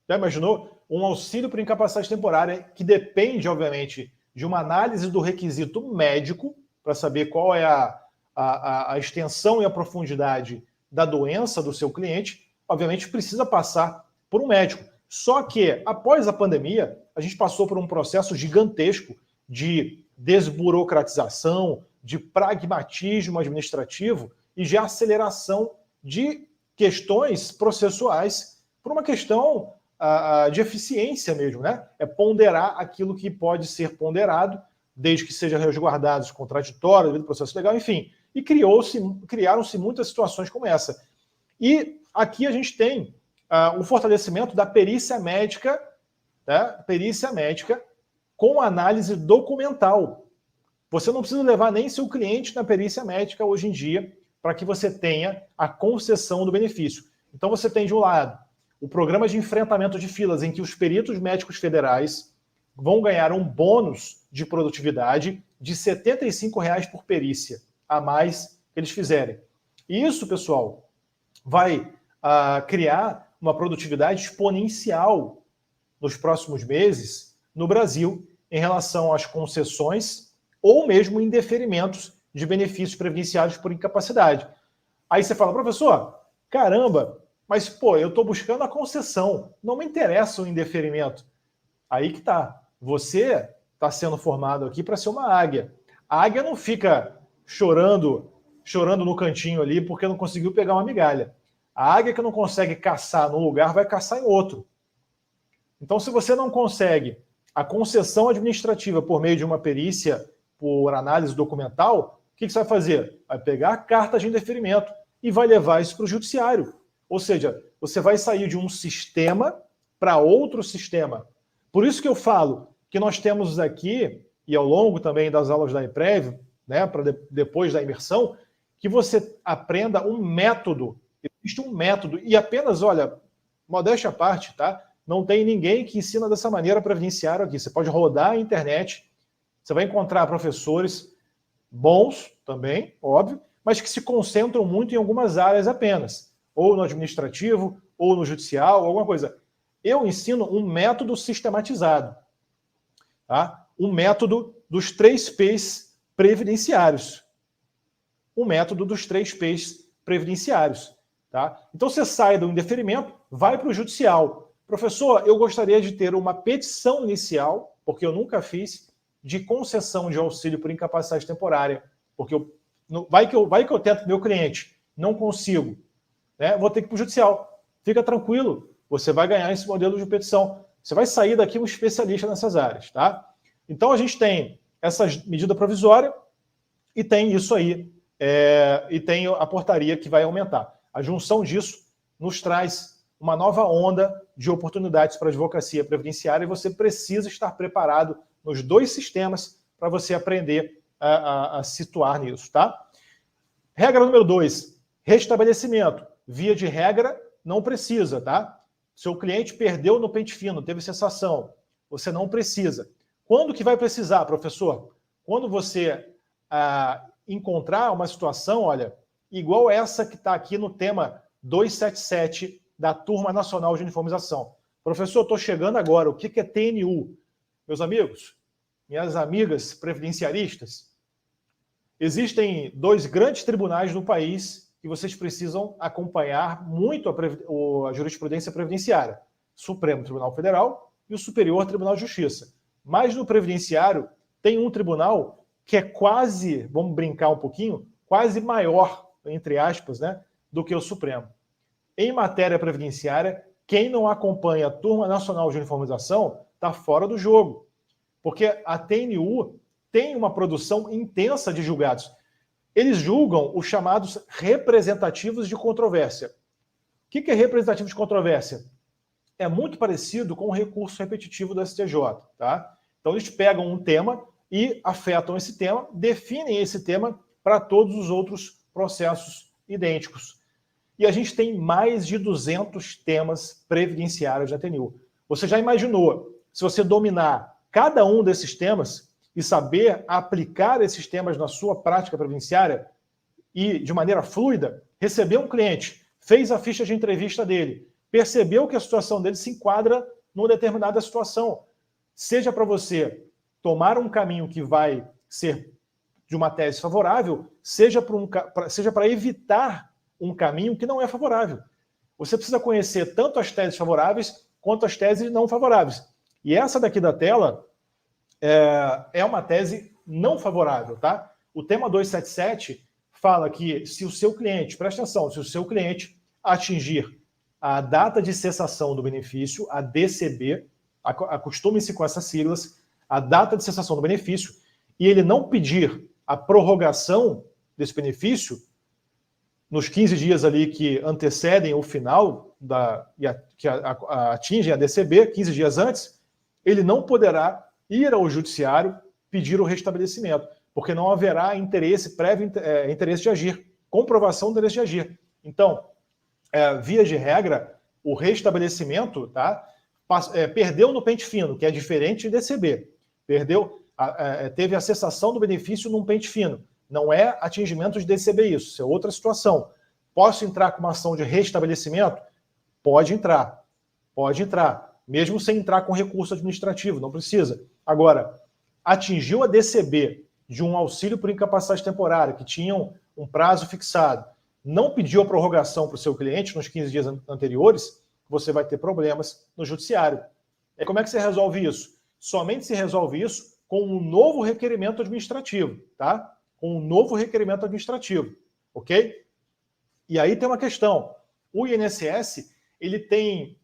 Já imaginou? Um auxílio por incapacidade temporária que depende, obviamente, de uma análise do requisito médico para saber qual é a extensão e a profundidade da doença do seu cliente, obviamente precisa passar por um médico. Só que, após a pandemia, a gente passou por um processo gigantesco de desburocratização, de pragmatismo administrativo e de aceleração de questões processuais por uma questão de eficiência mesmo, né? É ponderar aquilo que pode ser ponderado, desde que sejam resguardados contraditórios, devido ao processo legal, enfim. E criaram-se muitas situações como essa. E aqui a gente tem o fortalecimento da perícia médica, né? Perícia médica com análise documental. Você não precisa levar nem seu cliente na perícia médica hoje em dia para que você tenha a concessão do benefício. Então você tem de um lado o programa de enfrentamento de filas, em que os peritos médicos federais vão ganhar um bônus de produtividade de R$ 75,00 por perícia a mais que eles fizerem. E isso, pessoal, vai criar uma produtividade exponencial nos próximos meses no Brasil em relação às concessões ou mesmo indeferimentos de benefícios previdenciários por incapacidade. Aí você fala, professor, caramba, mas, pô, eu estou buscando a concessão, não me interessa o indeferimento. Aí que tá. Você está sendo formado aqui para ser uma águia. A águia não fica chorando no cantinho ali porque não conseguiu pegar uma migalha. A águia que não consegue caçar num lugar vai caçar em outro. Então, se você não consegue a concessão administrativa por meio de uma perícia, por análise documental, o que você vai fazer? Vai pegar cartas de indeferimento e vai levar isso para o judiciário. Ou seja, você vai sair de um sistema para outro sistema. Por isso que eu falo que nós temos aqui, e ao longo também das aulas da EPREV, né, depois da imersão, que você aprenda um método. Existe um método, e apenas, olha, modéstia à parte, tá? Não tem ninguém que ensina dessa maneira previdenciário aqui. Você pode rodar a internet, você vai encontrar professores bons também, óbvio, mas que se concentram muito em algumas áreas apenas. Ou no administrativo, ou no judicial, alguma coisa. Eu ensino um método sistematizado. Tá? Um método dos 3 P's previdenciários. Um método dos 3 P's previdenciários. Tá? Então você sai do indeferimento, vai para o judicial. Professor, eu gostaria de ter uma petição inicial, porque eu nunca fiz, de concessão de auxílio por incapacidade temporária. Porque vai que eu tento meu cliente, não consigo. Né? Vou ter que ir para o judicial. Fica tranquilo, você vai ganhar esse modelo de petição. Você vai sair daqui um especialista nessas áreas. Tá? Então a gente tem essa medida provisória e tem isso aí, e tem a portaria que vai aumentar. A junção disso nos traz uma nova onda de oportunidades para a advocacia previdenciária e você precisa estar preparado nos 2 sistemas para você aprender a situar nisso. Tá? Regra número 2, restabelecimento. Via de regra, não precisa, tá? Seu cliente perdeu no pente fino, teve cessação. Você não precisa. Quando que vai precisar, professor? Quando você encontrar uma situação, olha, igual essa que está aqui no tema 277 da Turma Nacional de Uniformização. Professor, estou chegando agora. O que é TNU? Meus amigos, minhas amigas previdenciaristas, existem 2 grandes tribunais no país que vocês precisam acompanhar muito a jurisprudência previdenciária. Supremo Tribunal Federal e o Superior Tribunal de Justiça. Mas no previdenciário tem um tribunal que é quase, vamos brincar um pouquinho, quase maior, entre aspas, né, do que o Supremo. Em matéria previdenciária, quem não acompanha a Turma Nacional de Uniformização está fora do jogo. Porque a TNU tem uma produção intensa de julgados. Eles julgam os chamados representativos de controvérsia. O que é representativo de controvérsia? É muito parecido com o recurso repetitivo do STJ. Tá? Então, eles pegam um tema e afetam esse tema, definem esse tema para todos os outros processos idênticos. E a gente tem mais de 200 temas previdenciários da TNU. Você já imaginou, se você dominar cada um desses temas e saber aplicar esses temas na sua prática previdenciária e de maneira fluida, receber um cliente, fez a ficha de entrevista dele, percebeu que a situação dele se enquadra numa determinada situação. Seja para você tomar um caminho que vai ser de uma tese favorável, seja para evitar um caminho que não é favorável. Você precisa conhecer tanto as teses favoráveis quanto as teses não favoráveis. E essa daqui da tela é uma tese não favorável, tá? O tema 277 fala que se o seu cliente, presta atenção, se o seu cliente atingir a data de cessação do benefício, a DCB, acostume-se com essas siglas, a data de cessação do benefício, e ele não pedir a prorrogação desse benefício nos 15 dias ali que antecedem o final que atingem a DCB, 15 dias antes, ele não poderá ir ao judiciário pedir o restabelecimento, porque não haverá prévio interesse de agir, comprovação do interesse de agir. Então, via de regra, o restabelecimento, tá, perdeu no pente fino, que é diferente de DCB. Teve a cessação do benefício num pente fino. Não é atingimento de DCB isso é outra situação. Posso entrar com uma ação de restabelecimento? Pode entrar. Mesmo sem entrar com recurso administrativo, não precisa. Agora, atingiu a DCB de um auxílio por incapacidade temporária, que tinham um prazo fixado, não pediu a prorrogação para o seu cliente nos 15 dias anteriores, você vai ter problemas no judiciário. E como é que você resolve isso? Somente se resolve isso com um novo requerimento administrativo, tá? Com um novo requerimento administrativo, ok? E aí tem uma questão. O INSS, ele tem,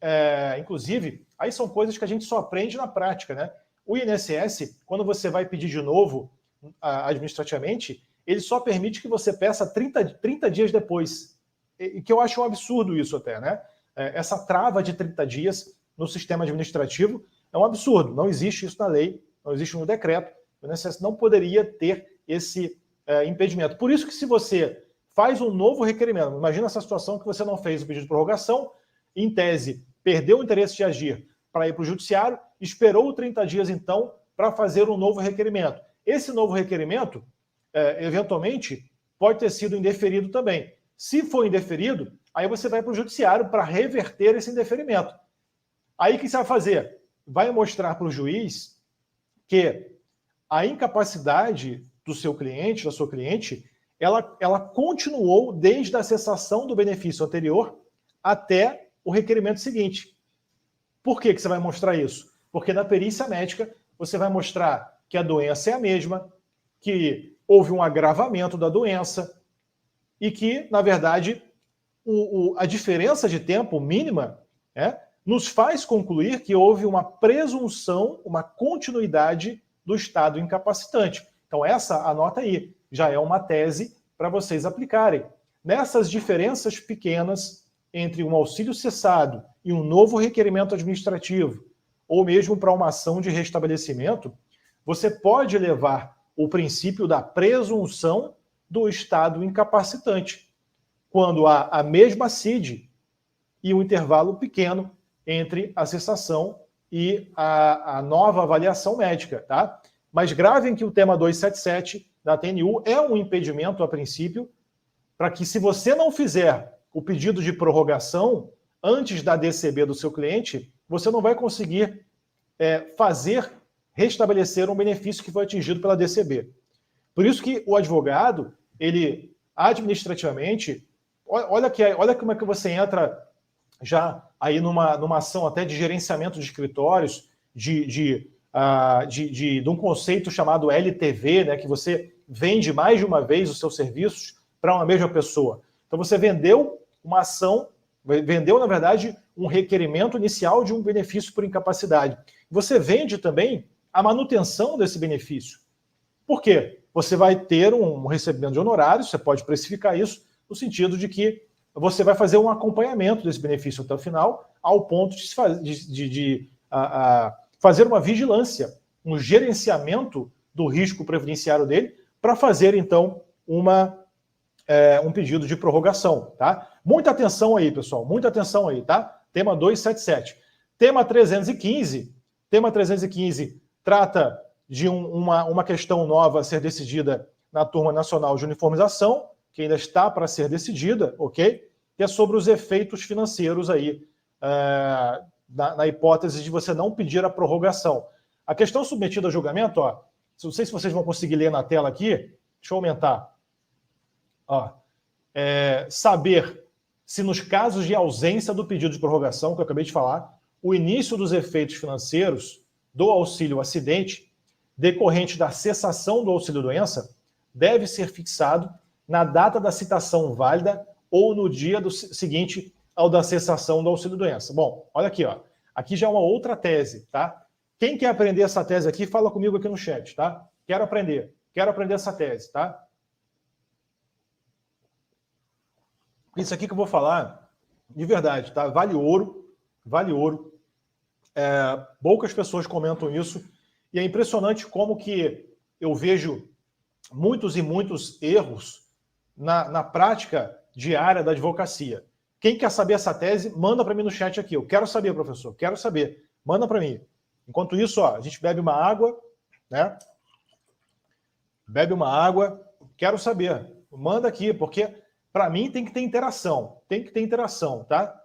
inclusive, aí são coisas que a gente só aprende na prática, né? O INSS, quando você vai pedir de novo administrativamente, ele só permite que você peça 30 dias depois. E que eu acho um absurdo isso até, né? Essa trava de 30 dias no sistema administrativo é um absurdo. Não existe isso na lei, não existe no decreto. O INSS não poderia ter esse impedimento. Por isso que se você faz um novo requerimento, imagina essa situação que você não fez o pedido de prorrogação, em tese, perdeu o interesse de agir para ir para o judiciário, esperou 30 dias, então, para fazer um novo requerimento. Esse novo requerimento, eventualmente, pode ter sido indeferido também. Se for indeferido, aí você vai para o judiciário para reverter esse indeferimento. Aí o que você vai fazer? Vai mostrar para o juiz que a incapacidade do seu cliente, da sua cliente, ela continuou desde a cessação do benefício anterior até o requerimento seguinte. Por que você vai mostrar isso? Porque na perícia médica você vai mostrar que a doença é a mesma, que houve um agravamento da doença e que, na verdade, a diferença de tempo mínima nos faz concluir que houve uma presunção, uma continuidade do estado incapacitante. Então essa, anota aí, já é uma tese para vocês aplicarem. Nessas diferenças pequenas entre um auxílio cessado e um novo requerimento administrativo, ou mesmo para uma ação de restabelecimento, você pode levar o princípio da presunção do estado incapacitante, quando há a mesma CID e um intervalo pequeno entre a cessação e a nova avaliação médica, tá? Mas gravem que o tema 277 da TNU é um impedimento, a princípio, para que, se você não fizer o pedido de prorrogação antes da DCB do seu cliente, você não vai conseguir restabelecer um benefício que foi atingido pela DCB. Por isso que o advogado, ele administrativamente, olha como é que você entra já aí numa ação até de gerenciamento de escritórios, de um conceito chamado LTV, né, que você vende mais de uma vez os seus serviços para uma mesma pessoa. Então você vendeu uma ação, na verdade, um requerimento inicial de um benefício por incapacidade. Você vende também a manutenção desse benefício. Por quê? Você vai ter um recebimento de honorários, você pode precificar isso, no sentido de que você vai fazer um acompanhamento desse benefício até o final, ao ponto de fazer uma vigilância, um gerenciamento do risco previdenciário dele, para fazer, então, um pedido de prorrogação, tá? Muita atenção aí, pessoal, muita atenção aí, tá? Tema 277. Tema 315 trata de uma questão nova a ser decidida na turma nacional de uniformização, que ainda está para ser decidida, ok? Que é sobre os efeitos financeiros aí, na hipótese de você não pedir a prorrogação. A questão submetida a julgamento, ó, não sei se vocês vão conseguir ler na tela aqui, deixa eu aumentar. Ó, saber se nos casos de ausência do pedido de prorrogação, que eu acabei de falar, o início dos efeitos financeiros do auxílio acidente, decorrente da cessação do auxílio-doença, deve ser fixado na data da citação válida ou no dia seguinte ao da cessação do auxílio-doença. Bom, olha aqui, ó. Aqui já é uma outra tese, tá? Quem quer aprender essa tese aqui, fala comigo aqui no chat, tá? Quero aprender essa tese, tá? Isso aqui que eu vou falar, de verdade, tá? Vale ouro, vale ouro. Poucas pessoas comentam isso, e é impressionante como que eu vejo muitos e muitos erros na prática diária da advocacia. Quem quer saber essa tese, manda para mim no chat aqui. Eu quero saber, professor, quero saber. Manda para mim. Enquanto isso, ó, a gente bebe uma água, né? Bebe uma água. Quero saber. Manda aqui, porque para mim tem que ter interação. Tem que ter interação, tá?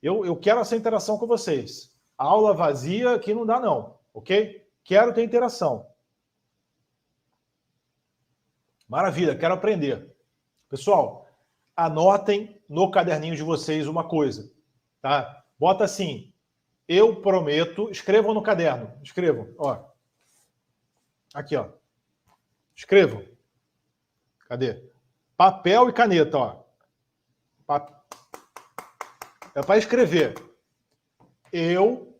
Eu quero essa interação com vocês. A aula vazia aqui não dá, não. Ok? Quero ter interação. Maravilha, quero aprender. Pessoal, anotem no caderninho de vocês uma coisa, tá? Bota assim, eu prometo, escrevam no caderno, escrevam, ó. Aqui, ó. Escrevam. Cadê? Papel e caneta, ó. É para escrever. Eu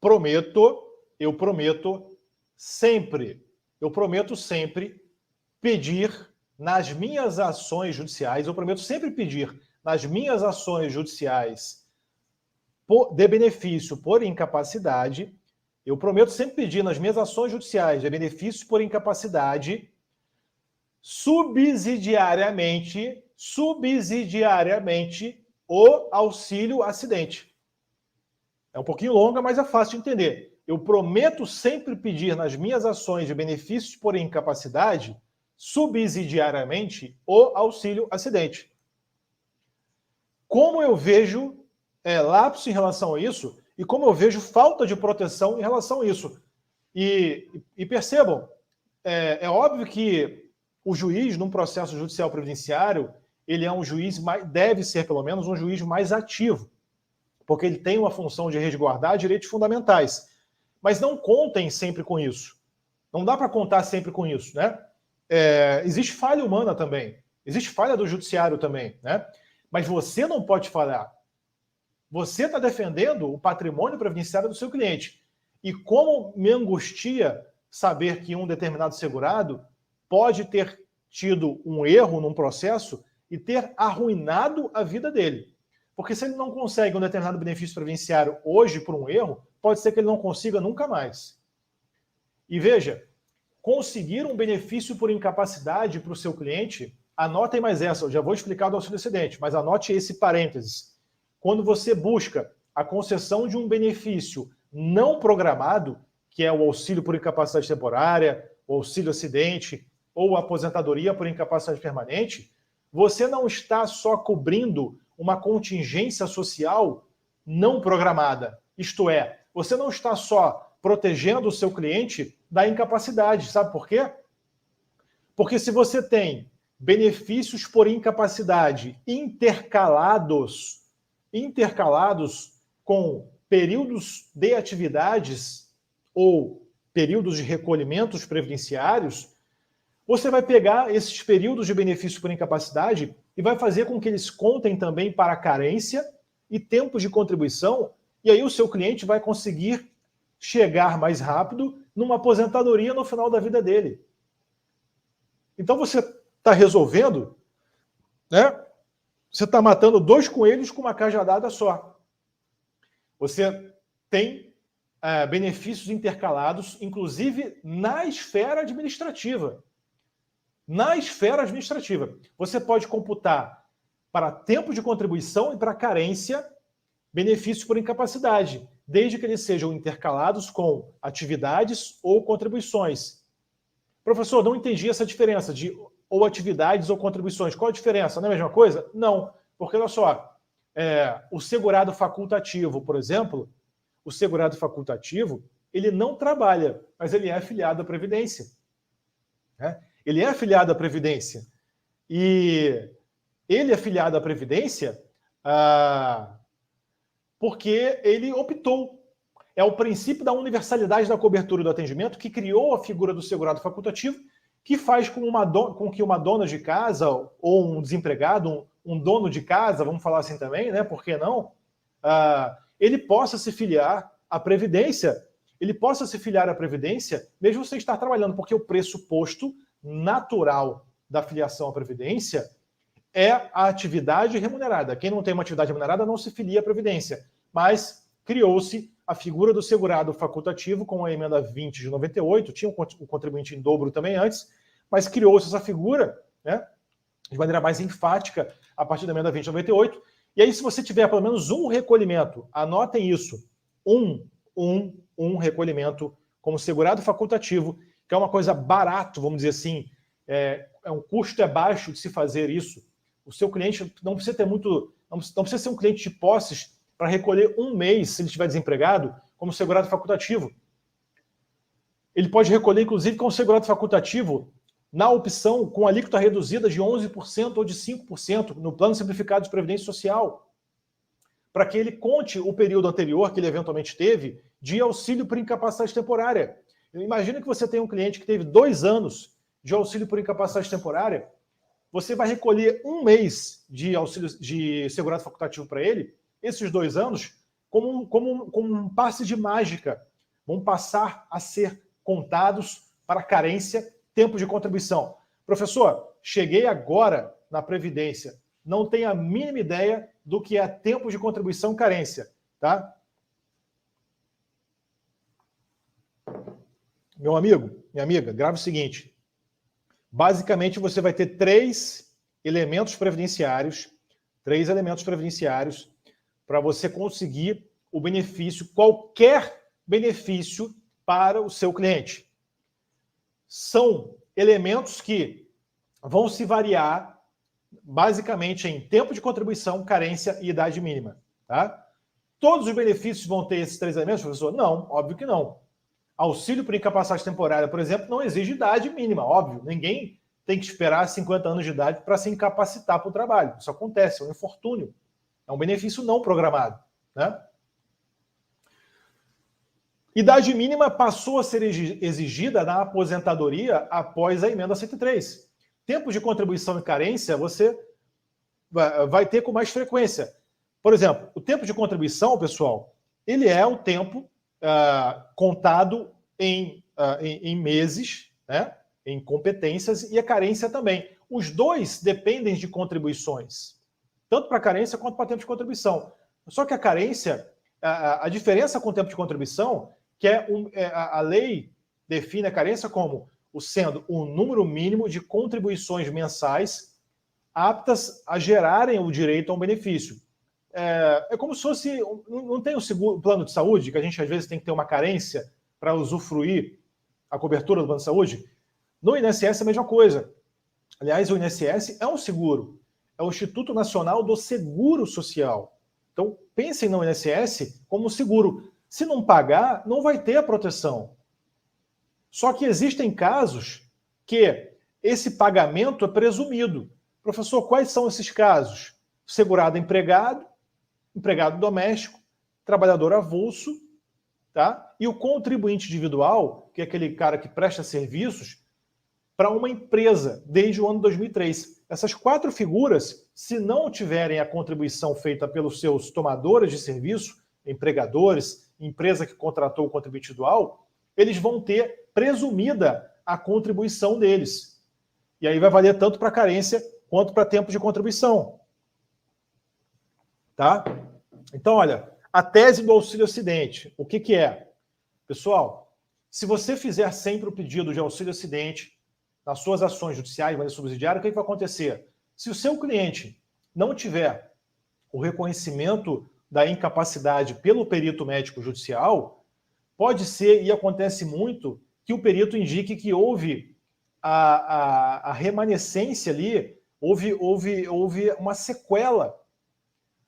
prometo sempre pedir nas minhas ações judiciais, de benefício por incapacidade, eu prometo sempre pedir nas minhas ações judiciais de benefício por incapacidade, subsidiariamente, o auxílio acidente. É um pouquinho longa, mas é fácil de entender. Eu prometo sempre pedir nas minhas ações de benefícios por incapacidade, subsidiariamente, o auxílio acidente. Como eu vejo lapso em relação a isso e como eu vejo falta de proteção em relação a isso. E percebam, é óbvio que o juiz, num processo judicial previdenciário, ele é um juiz, deve ser pelo menos um juiz mais ativo, porque ele tem uma função de resguardar direitos fundamentais. Mas não contem sempre com isso. Não dá para contar sempre com isso, né? Existe falha humana também. Existe falha do judiciário também, né? Mas você não pode falhar. Você está defendendo o patrimônio previdenciário do seu cliente. E como me angustia saber que um determinado segurado pode ter tido um erro num processo e ter arruinado a vida dele. Porque se ele não consegue um determinado benefício previdenciário hoje por um erro, pode ser que ele não consiga nunca mais. E veja, conseguir um benefício por incapacidade para o seu cliente, anotem mais essa, eu já vou explicar do auxílio acidente, mas anote esse parênteses. Quando você busca a concessão de um benefício não programado, que é o auxílio por incapacidade temporária, o auxílio acidente ou a aposentadoria por incapacidade permanente, você não está só cobrindo uma contingência social não programada. Isto é, você não está só protegendo o seu cliente da incapacidade. Sabe por quê? Porque se você tem benefícios por incapacidade intercalados com períodos de atividades ou períodos de recolhimentos previdenciários, você vai pegar esses períodos de benefício por incapacidade e vai fazer com que eles contem também para carência e tempos de contribuição, e aí o seu cliente vai conseguir chegar mais rápido numa aposentadoria no final da vida dele. Então você está resolvendo, né? Você está matando dois coelhos com uma cajadada só. Você tem benefícios intercalados, inclusive na esfera administrativa. Na esfera administrativa. Você pode computar para tempo de contribuição e para carência benefícios por incapacidade. desde que eles sejam intercalados com atividades ou contribuições. Professor, não entendi essa diferença de ou atividades ou contribuições. Qual a diferença? Não é a mesma coisa? Não, porque olha só, o segurado facultativo, por exemplo, o segurado facultativo, ele não trabalha, mas ele é afiliado à Previdência. Né? Ele é afiliado à Previdência. E ele é afiliado à Previdência porque ele optou. É o princípio da universalidade da cobertura do atendimento que criou a figura do segurado facultativo, que faz com que uma dona de casa ou um desempregado, um dono de casa, vamos falar assim também, né? Por que não? Ele possa se filiar à Previdência. Ele possa se filiar à Previdência, mesmo sem estar trabalhando, porque o pressuposto natural da filiação à Previdência é a atividade remunerada. Quem não tem uma atividade remunerada não se filia à Previdência. Mas criou-se a figura do segurado facultativo com a emenda 20 de 98, tinha o contribuinte em dobro também antes, mas criou-se essa figura, né, de maneira mais enfática a partir da emenda 20 de 98. E aí, se você tiver pelo menos um recolhimento, anotem isso, um recolhimento como segurado facultativo, que é uma coisa barato, vamos dizer assim, um custo baixo de se fazer isso. O seu cliente não precisa ter muito, não precisa ser um cliente de posses para recolher um mês, se ele estiver desempregado, como segurado facultativo. Ele pode recolher, inclusive, como segurado facultativo, na opção com alíquota reduzida de 11% ou de 5% no plano simplificado de previdência social, para que ele conte o período anterior que ele eventualmente teve de auxílio por incapacidade temporária. Imagina que você tem um cliente que teve 2 anos de auxílio por incapacidade temporária, você vai recolher um mês de auxílio de segurado facultativo para ele, esses 2 anos, como um passe de mágica, vão passar a ser contados para carência, tempo de contribuição. Professor, cheguei agora na Previdência, não tenho a mínima ideia do que é tempo de contribuição carência, tá? Meu amigo, minha amiga, grave o seguinte. Basicamente, você vai ter 3 elementos previdenciários para você conseguir o benefício, qualquer benefício para o seu cliente. São elementos que vão se variar basicamente em tempo de contribuição, carência e idade mínima. Tá? Todos os benefícios vão ter esses 3 elementos, professor? Não, óbvio que não. Auxílio por incapacidade temporária, por exemplo, não exige idade mínima, óbvio. Ninguém tem que esperar 50 anos de idade para se incapacitar para o trabalho. Isso acontece, é um infortúnio. É um benefício não programado. Né? Idade mínima passou a ser exigida na aposentadoria após a emenda 103. Tempo de contribuição e carência você vai ter com mais frequência. Por exemplo, o tempo de contribuição, pessoal, ele é o tempo contado em meses, né, em competências, e a carência também. Os dois dependem de contribuições, tanto para carência quanto para tempo de contribuição. Só que a carência, a diferença com o tempo de contribuição, que a lei define a carência como sendo um número mínimo de contribuições mensais aptas a gerarem o direito a um benefício. É como se fosse... Não tem o plano de saúde, que a gente às vezes tem que ter uma carência para usufruir a cobertura do plano de saúde? No INSS é a mesma coisa. Aliás, o INSS é um seguro. É o Instituto Nacional do Seguro Social. Então, pensem no INSS como seguro. Se não pagar, não vai ter a proteção. Só que existem casos que esse pagamento é presumido. Professor, quais são esses casos? Segurado empregado, empregado doméstico, trabalhador avulso, tá? E o contribuinte individual, que é aquele cara que presta serviços para uma empresa desde o ano 2003. Essas 4 figuras, se não tiverem a contribuição feita pelos seus tomadores de serviço, empregadores, empresa que contratou o contribuinte individual, eles vão ter presumida a contribuição deles. E aí vai valer tanto para carência quanto para tempo de contribuição. Tá? Então, olha, a tese do auxílio-acidente, o que é? Pessoal, se você fizer sempre o pedido de auxílio-acidente nas suas ações judiciais, maneira subsidiária, o que vai acontecer? Se o seu cliente não tiver o reconhecimento da incapacidade pelo perito médico judicial, pode ser, e acontece muito, que o perito indique que houve a remanescência ali, houve uma sequela.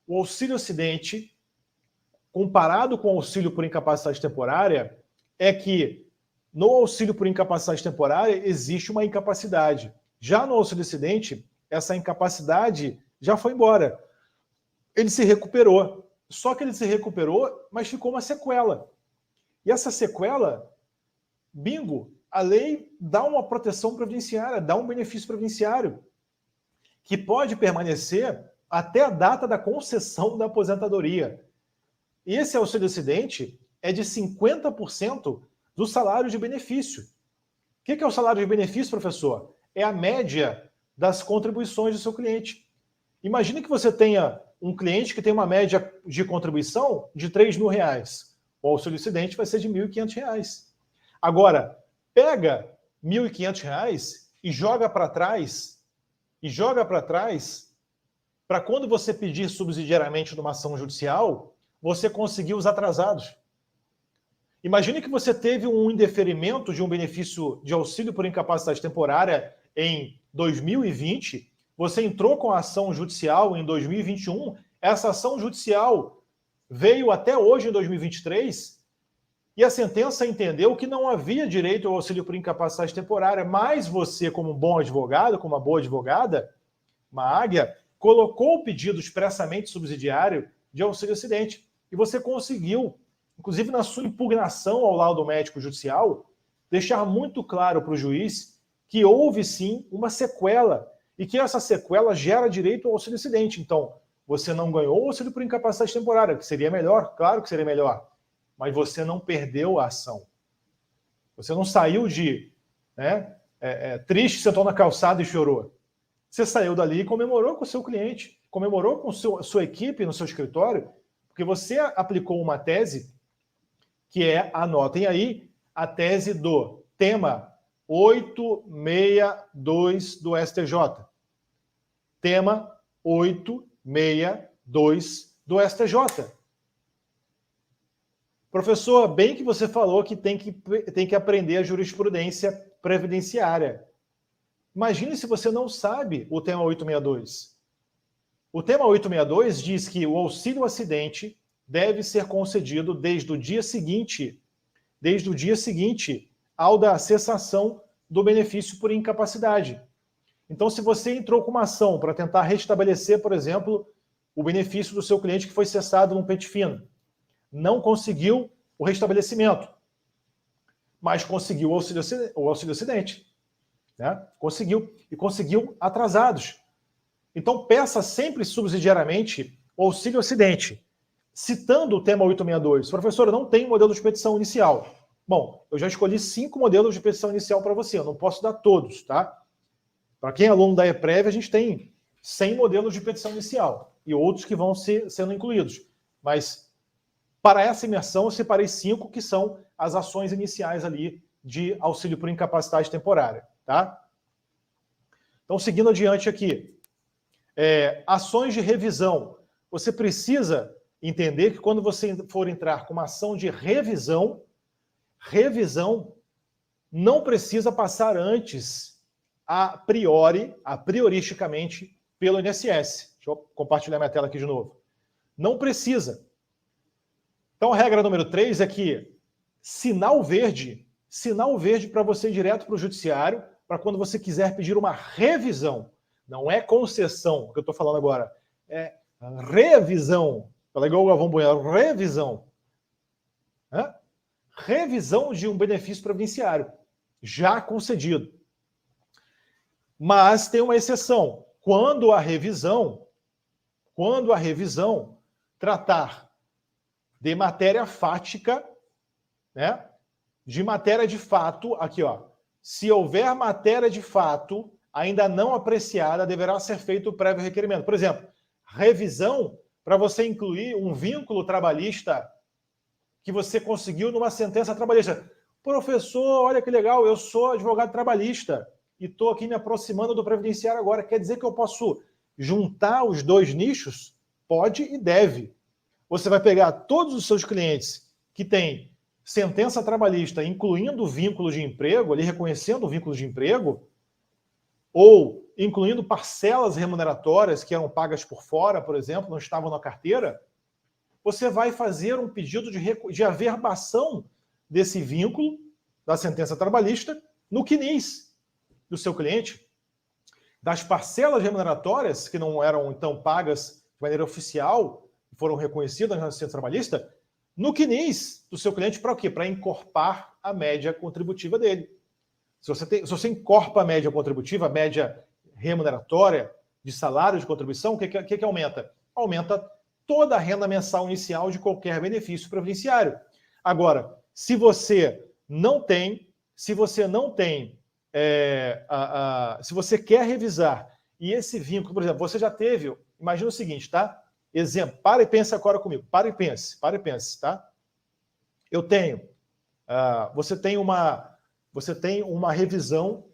O auxílio-acidente, comparado com o auxílio por incapacidade temporária, é que no auxílio por incapacidade temporária existe uma incapacidade. Já no auxílio-acidente, essa incapacidade já foi embora. Ele se recuperou. Só que ele se recuperou, mas ficou uma sequela. E essa sequela, bingo, a lei dá uma proteção previdenciária, dá um benefício previdenciário, que pode permanecer até a data da concessão da aposentadoria. E esse auxílio-acidente é de 50% do salário de benefício. O que é o salário de benefício, professor? É a média das contribuições do seu cliente. Imagine que você tenha um cliente que tem uma média de contribuição de R$3.000. O auxílio-acidente vai ser de R$1.500. Agora, pega R$1.500 e joga para trás, para quando você pedir subsidiariamente numa ação judicial, você conseguir os atrasados. Imagine que você teve um indeferimento de um benefício de auxílio por incapacidade temporária em 2020, você entrou com a ação judicial em 2021, essa ação judicial veio até hoje, em 2023, e a sentença entendeu que não havia direito ao auxílio por incapacidade temporária, mas você, como um bom advogado, como uma boa advogada, uma águia, colocou o pedido expressamente subsidiário de auxílio-acidente. E você conseguiu, inclusive na sua impugnação ao laudo médico judicial, deixar muito claro para o juiz que houve sim uma sequela e que essa sequela gera direito ao auxílio-acidente. Então, você não ganhou o auxílio por incapacidade temporária, que seria melhor, claro que seria melhor, mas você não perdeu a ação. Você não saiu de triste, sentou na calçada e chorou. Você saiu dali e comemorou com o seu cliente, comemorou com sua equipe no seu escritório, porque você aplicou uma tese que é, anotem aí, a tese do tema 862 do STJ. Tema 862 do STJ. Professor, bem que você falou que tem que aprender a jurisprudência previdenciária. Imagine se você não sabe o tema 862. O tema 862 diz que o auxílio-acidente deve ser concedido desde o dia seguinte ao da cessação do benefício por incapacidade. Então, se você entrou com uma ação para tentar restabelecer, por exemplo, o benefício do seu cliente que foi cessado num pente fino, não conseguiu o restabelecimento, mas conseguiu o auxílio-acidente. Né? Conseguiu atrasados. Então, peça sempre subsidiariamente o auxílio-acidente, citando o tema 862. Professor, eu não tenho modelo de petição inicial. Bom, eu já escolhi 5 modelos de petição inicial para você, eu não posso dar todos, tá? Para quem é aluno da EPREV, a gente tem 100 modelos de petição inicial e outros que vão sendo incluídos. Mas, para essa imersão, eu separei 5 que são as ações iniciais ali de auxílio por incapacidade temporária, tá? Então, seguindo adiante aqui, ações de revisão. Você precisa entender que quando você for entrar com uma ação de revisão não precisa passar antes, prioristicamente, pelo INSS. Deixa eu compartilhar minha tela aqui de novo. Não precisa. Então, a regra número 3 é que sinal verde para você ir direto para o judiciário, para quando você quiser pedir uma revisão. Não é concessão, que eu estou falando agora. É revisão. Fala igual o Galvão Bueno, revisão. Revisão de um benefício previdenciário já concedido. Mas tem uma exceção. Quando a revisão tratar de matéria fática, né? De matéria de fato, aqui, ó. Se houver matéria de fato ainda não apreciada, deverá ser feito o prévio requerimento. Por exemplo, revisão para você incluir um vínculo trabalhista que você conseguiu numa sentença trabalhista. Professor, olha que legal, eu sou advogado trabalhista e estou aqui me aproximando do previdenciário agora. Quer dizer que eu posso juntar os dois nichos? Pode e deve. Você vai pegar todos os seus clientes que têm sentença trabalhista, incluindo vínculo de emprego, ali reconhecendo o vínculo de emprego, ou incluindo parcelas remuneratórias que eram pagas por fora, por exemplo, não estavam na carteira, você vai fazer um pedido de averbação desse vínculo, da sentença trabalhista, no CNIS do seu cliente, das parcelas remuneratórias que não eram, então, pagas de maneira oficial, foram reconhecidas na sentença trabalhista, no CNIS do seu cliente, para o quê? Para encorpar a média contributiva dele. Se você encorpa a média contributiva, a média remuneratória de salário de contribuição, o que aumenta? Aumenta toda a renda mensal inicial de qualquer benefício previdenciário. Agora, se você não tem, se você quer revisar e esse vínculo, por exemplo, você já teve, imagina o seguinte, tá? Exemplo, para e pense agora comigo, para e pense, tá? Eu tenho, você tem uma revisão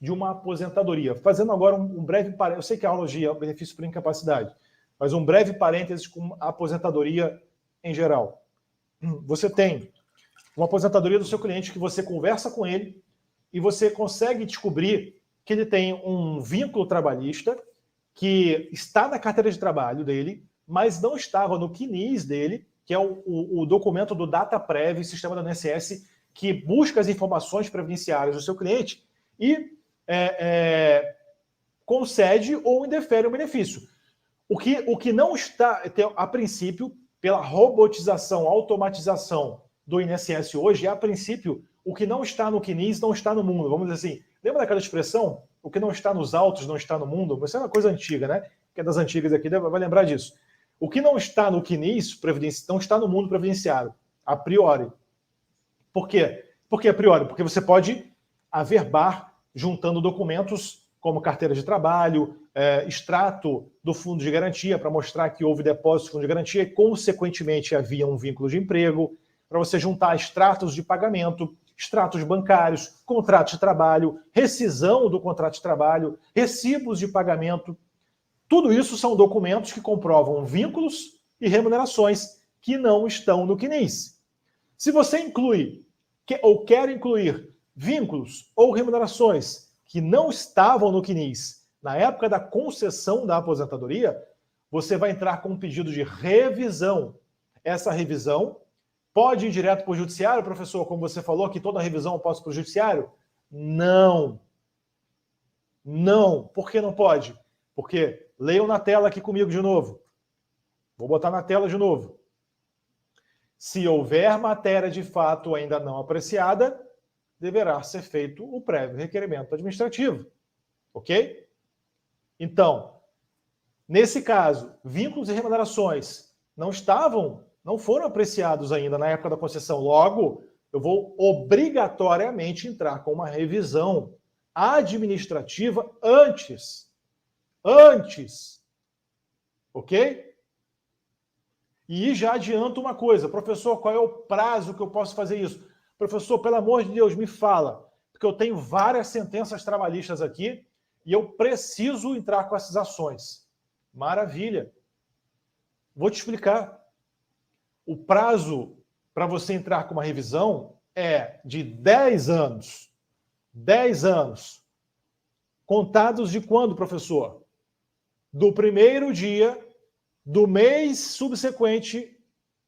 de uma aposentadoria. Fazendo agora um breve parênteses, eu sei que a aula é o benefício por incapacidade, mas um breve parênteses com a aposentadoria em geral. Você tem uma aposentadoria do seu cliente que você conversa com ele e você consegue descobrir que ele tem um vínculo trabalhista que está na carteira de trabalho dele, mas não estava no CNIS dele, que é o documento do DataPrev, sistema da INSS, que busca as informações previdenciárias do seu cliente e concede ou indefere o benefício. O que não está, a princípio, pela robotização, automatização do INSS hoje, a princípio, o que não está no CNIS não está no mundo. Vamos dizer assim, lembra daquela expressão? O que não está nos autos não está no mundo? Isso é uma coisa antiga, né? Que é das antigas aqui, vai lembrar disso. O que não está no CNIS não está no mundo previdenciário, a priori. Por quê? Por que a priori? Porque você pode averbar juntando documentos como carteira de trabalho, extrato do fundo de garantia para mostrar que houve depósito do fundo de garantia e, consequentemente, havia um vínculo de emprego, para você juntar extratos de pagamento, extratos bancários, contrato de trabalho, rescisão do contrato de trabalho, recibos de pagamento. Tudo isso são documentos que comprovam vínculos e remunerações que não estão no CNIS. Se você inclui ou quer incluir vínculos ou remunerações que não estavam no CNIS na época da concessão da aposentadoria, você vai entrar com um pedido de revisão. Essa revisão pode ir direto para o judiciário, professor, como você falou, que toda revisão eu posso para o judiciário? Não. Não. Por que não pode? Porque, leiam na tela aqui comigo de novo. Vou botar na tela de novo. Se houver matéria de fato ainda não apreciada, deverá ser feito o prévio requerimento administrativo. Ok? Então, nesse caso, vínculos e remunerações não foram apreciados ainda na época da concessão. Logo, eu vou obrigatoriamente entrar com uma revisão administrativa antes. Ok? E já adianto uma coisa, professor, qual é o prazo que eu posso fazer isso? Professor, pelo amor de Deus, me fala, porque eu tenho várias sentenças trabalhistas aqui e eu preciso entrar com essas ações. Maravilha. Vou te explicar. O prazo para você entrar com uma revisão é de 10 anos. 10 anos. Contados de quando, professor? Do primeiro dia do mês subsequente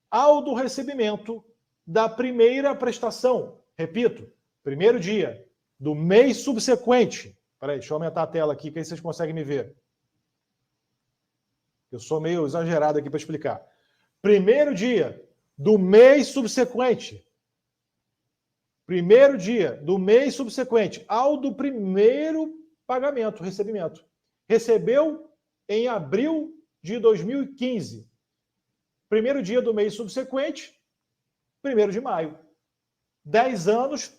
ao do recebimento da primeira prestação. Repito, primeiro dia do mês subsequente. Peraí, deixa eu aumentar a tela aqui, que aí vocês conseguem me ver. Eu sou meio exagerado aqui para explicar. Primeiro dia do mês subsequente. Primeiro dia do mês subsequente ao do primeiro pagamento, recebimento. Recebeu em abril de 2015. Primeiro dia do mês subsequente, 1º de maio. 10 anos,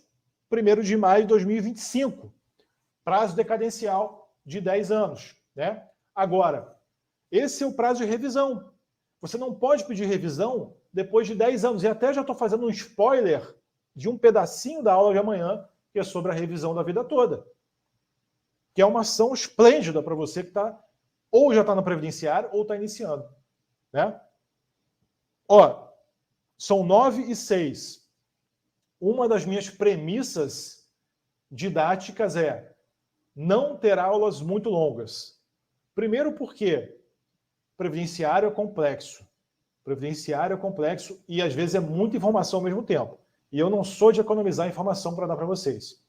1º de maio de 2025. Prazo decadencial de 10 anos. Né? Agora, esse é o prazo de revisão. Você não pode pedir revisão depois de 10 anos. E até já estou fazendo um spoiler de um pedacinho da aula de amanhã, que é sobre a revisão da vida toda. Que é uma ação esplêndida para você que está ou já está no previdenciário ou está iniciando. Né? Ó, são 9h06. Uma das minhas premissas didáticas é não ter aulas muito longas. Primeiro porque previdenciário é complexo. Previdenciário é complexo e às vezes é muita informação ao mesmo tempo. E eu não sou de economizar informação para dar para vocês.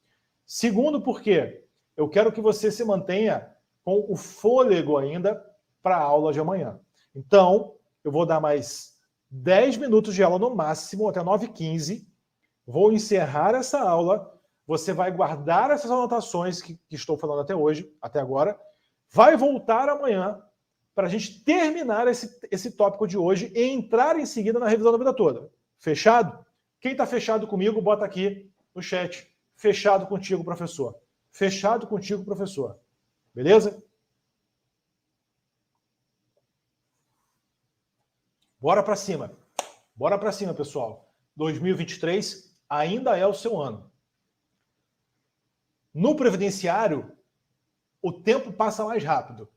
Segundo porque eu quero que você se mantenha com o fôlego ainda para a aula de amanhã. Então, eu vou dar mais 10 minutos de aula no máximo, até 9h15. Vou encerrar essa aula. Você vai guardar essas anotações que estou falando até hoje, até agora. Vai voltar amanhã para a gente terminar esse tópico de hoje e entrar em seguida na revisão da vida toda. Fechado? Quem está fechado comigo, bota aqui no chat. Fechado contigo, professor. Fechado contigo, professor. Beleza? Bora para cima. Bora para cima, pessoal. 2023 ainda é o seu ano. No previdenciário, o tempo passa mais rápido.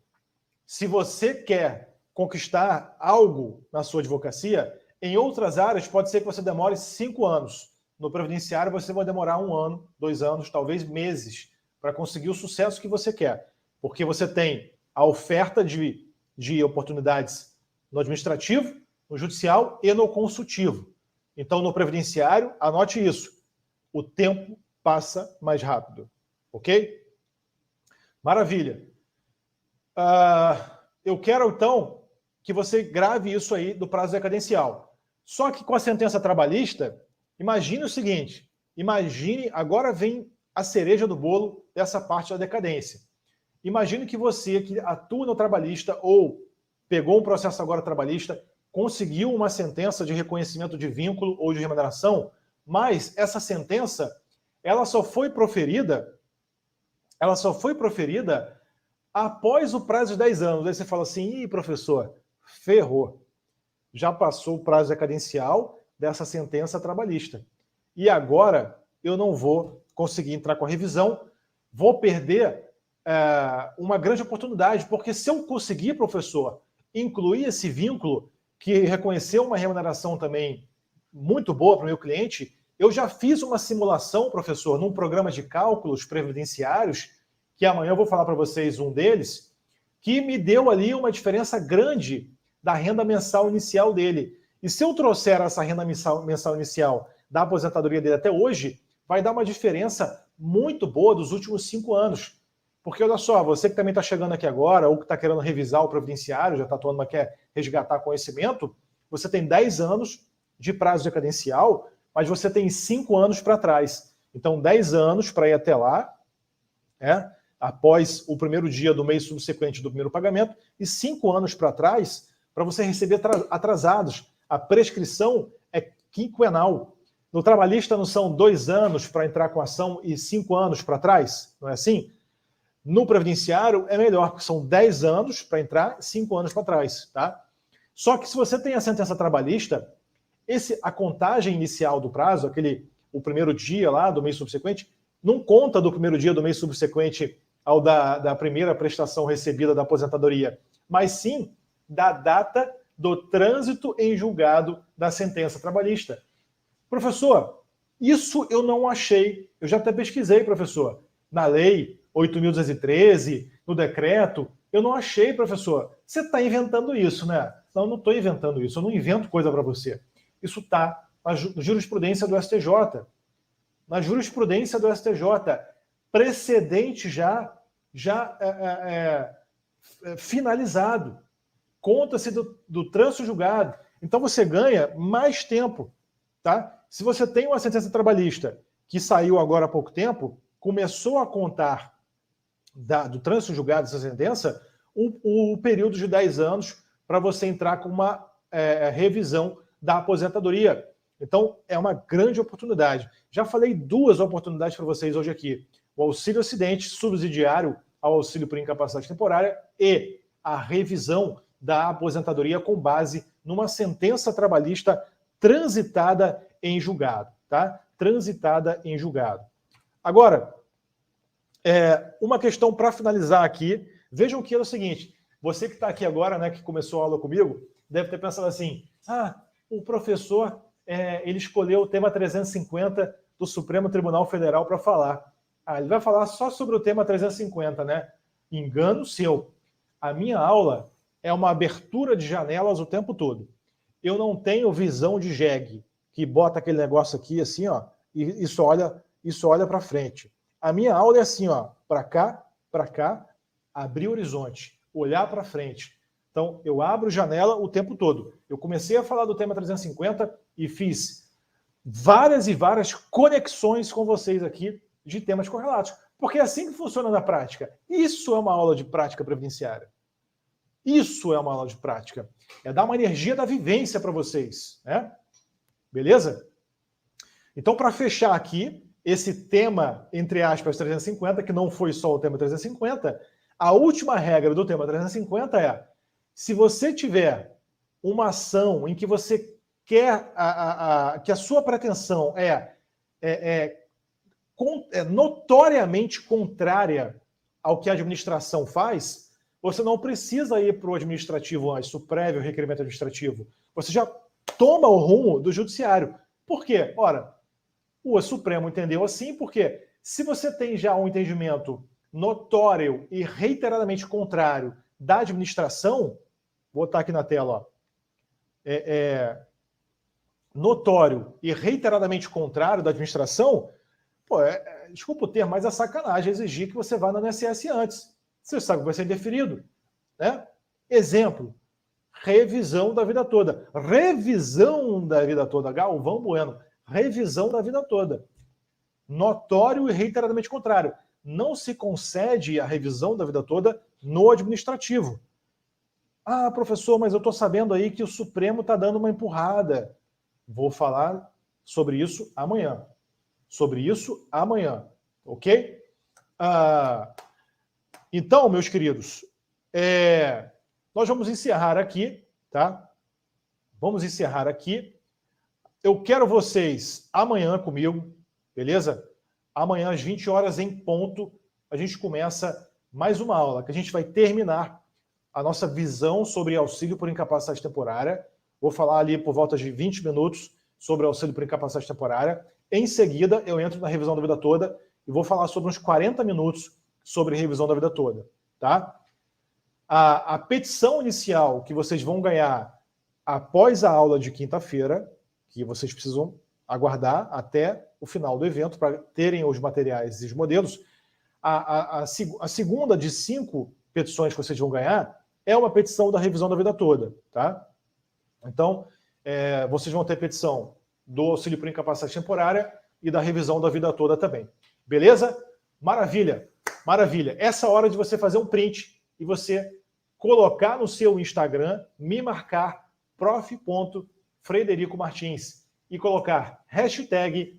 Se você quer conquistar algo na sua advocacia, em outras áreas pode ser que você demore 5 anos. No previdenciário você vai demorar 1 ano, 2 anos, talvez meses, para conseguir o sucesso que você quer. Porque você tem a oferta de oportunidades no administrativo, no judicial e no consultivo. Então, no previdenciário, anote isso. O tempo passa mais rápido. Ok? Maravilha. Eu quero, então, que você grave isso aí do prazo decadencial. Só que com a sentença trabalhista, imagine o seguinte. Imagine, agora vem a cereja do bolo dessa parte da decadência. Imagine que você que atua no trabalhista ou pegou um processo agora trabalhista, conseguiu uma sentença de reconhecimento de vínculo ou de remuneração, mas essa sentença, ela só foi proferida após o prazo de 10 anos. Aí você fala assim, ih, professor, ferrou. Já passou o prazo decadencial dessa sentença trabalhista. E agora eu não vou conseguir entrar com a revisão, vou perder uma grande oportunidade, porque se eu conseguir, professor, incluir esse vínculo, que reconheceu uma remuneração também muito boa para o meu cliente, eu já fiz uma simulação, professor, num programa de cálculos previdenciários, que amanhã eu vou falar para vocês um deles, que me deu ali uma diferença grande da renda mensal inicial dele. E se eu trouxer essa renda mensal inicial da aposentadoria dele até hoje, vai dar uma diferença muito boa dos últimos 5 anos. Porque, olha só, você que também está chegando aqui agora, ou que está querendo revisar o previdenciário, já está atuando, mas quer resgatar conhecimento, você tem 10 anos de prazo decadencial, mas você tem 5 anos para trás. Então, 10 anos para ir até lá, após o primeiro dia do mês subsequente do primeiro pagamento, e 5 anos para trás, para você receber atrasados. A prescrição é quinquenal. No trabalhista não são 2 anos para entrar com a ação e 5 anos para trás? Não é assim? No previdenciário é melhor, porque são 10 anos para entrar, 5 anos para trás, tá? Só que se você tem a sentença trabalhista, a contagem inicial do prazo, o primeiro dia lá do mês subsequente, não conta do primeiro dia do mês subsequente ao da primeira prestação recebida da aposentadoria, mas sim da data do trânsito em julgado da sentença trabalhista. Professor, isso eu não achei, eu já até pesquisei, professor, na lei 8.213, no decreto, eu não achei, professor. Você está inventando isso, né? Não, eu não estou inventando isso, eu não invento coisa para você. Isso está na jurisprudência do STJ. Na jurisprudência do STJ, precedente já finalizado. Conta-se do trânsito julgado. Então você ganha mais tempo. Tá? Se você tem uma sentença trabalhista que saiu agora há pouco tempo, começou a contar do trânsito julgado dessa sentença, o período de 10 anos para você entrar com uma revisão da aposentadoria. Então, é uma grande oportunidade. Já falei 2 oportunidades para vocês hoje aqui. O auxílio acidente subsidiário ao auxílio por incapacidade temporária e a revisão da aposentadoria com base numa sentença trabalhista transitada em julgado. Tá? Transitada em julgado. Agora, uma questão para finalizar aqui. Vejam que é o seguinte, você que está aqui agora, né, que começou a aula comigo, deve ter pensado assim, o professor ele escolheu o tema 350 do Supremo Tribunal Federal para falar. Ele vai falar só sobre o tema 350, né? Engano seu. A minha aula é uma abertura de janelas o tempo todo. Eu não tenho visão de jegue, que bota aquele negócio aqui assim, ó, e isso olha para frente. A minha aula é assim, ó, para cá, abrir o horizonte, olhar para frente. Então, eu abro janela o tempo todo. Eu comecei a falar do tema 350 e fiz várias e várias conexões com vocês aqui de temas correlatos. Porque é assim que funciona na prática. Isso é uma aula de prática previdenciária. Isso é uma aula de prática. É dar uma energia da vivência para vocês, né? Beleza? Então, para fechar aqui esse tema, entre aspas, 350, que não foi só o tema 350, a última regra do tema 350 é: se você tiver uma ação em que você quer que a sua pretensão é notoriamente contrária ao que a administração faz, você não precisa ir para o administrativo antes, o prévio requerimento administrativo. Você já toma o rumo do judiciário. Por quê? Ora, o Supremo entendeu assim, porque se você tem já um entendimento notório e reiteradamente contrário da administração, vou botar aqui na tela, ó, notório e reiteradamente contrário da administração, pô, desculpa o termo, mas é sacanagem exigir que você vá no INSS antes. Você sabe que vai ser indeferido, né? Exemplo, revisão da vida toda. Revisão da vida toda, Galvão Bueno. Revisão da vida toda. Notório e reiteradamente contrário. Não se concede a revisão da vida toda no administrativo. Ah, professor, mas eu estou sabendo aí que o Supremo está dando uma empurrada. Vou falar sobre isso amanhã. Ok? Então, meus queridos, nós vamos encerrar aqui, tá? Vamos encerrar aqui. Eu quero vocês amanhã comigo, beleza? Amanhã, às 20 horas em ponto, a gente começa mais uma aula, que a gente vai terminar a nossa visão sobre auxílio por incapacidade temporária. Vou falar ali por volta de 20 minutos sobre auxílio por incapacidade temporária. Em seguida, eu entro na revisão da vida toda e vou falar sobre uns 40 minutos sobre revisão da vida toda, tá? A petição inicial que vocês vão ganhar após a aula de quinta-feira, que vocês precisam aguardar até o final do evento para terem os materiais e os modelos, a segunda de 5 petições que vocês vão ganhar é uma petição da revisão da vida toda, tá? Então, vocês vão ter petição do auxílio por incapacidade temporária e da revisão da vida toda também. Beleza? Maravilha! Maravilha! Essa hora de você fazer um print e você colocar no seu Instagram, me marcar prof.frederico.martins e colocar hashtag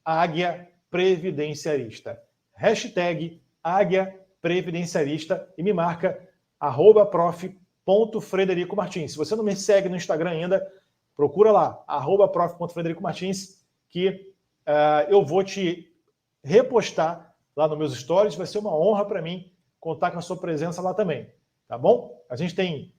Águia Previdenciarista. Hashtag Águia Previdenciarista e me marca @prof.frederico.martins. Se você não me segue no Instagram ainda, procura lá, @prof.frederico.martins, que eu vou te repostar lá nos meus stories. Vai ser uma honra para mim contar com a sua presença lá também, tá bom? A gente tem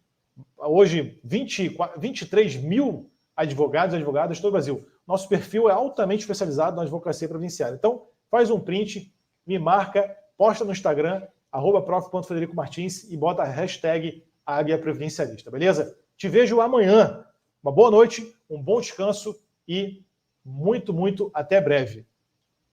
hoje 23 mil advogados e advogadas de todo o Brasil. Nosso perfil é altamente especializado na advocacia previdenciária. Então, faz um print, me marca, posta no Instagram, @prof.frederico.martins e bota a hashtag Águia Previdenciarista, beleza? Te vejo amanhã. Uma boa noite, um bom descanso e muito, muito até breve.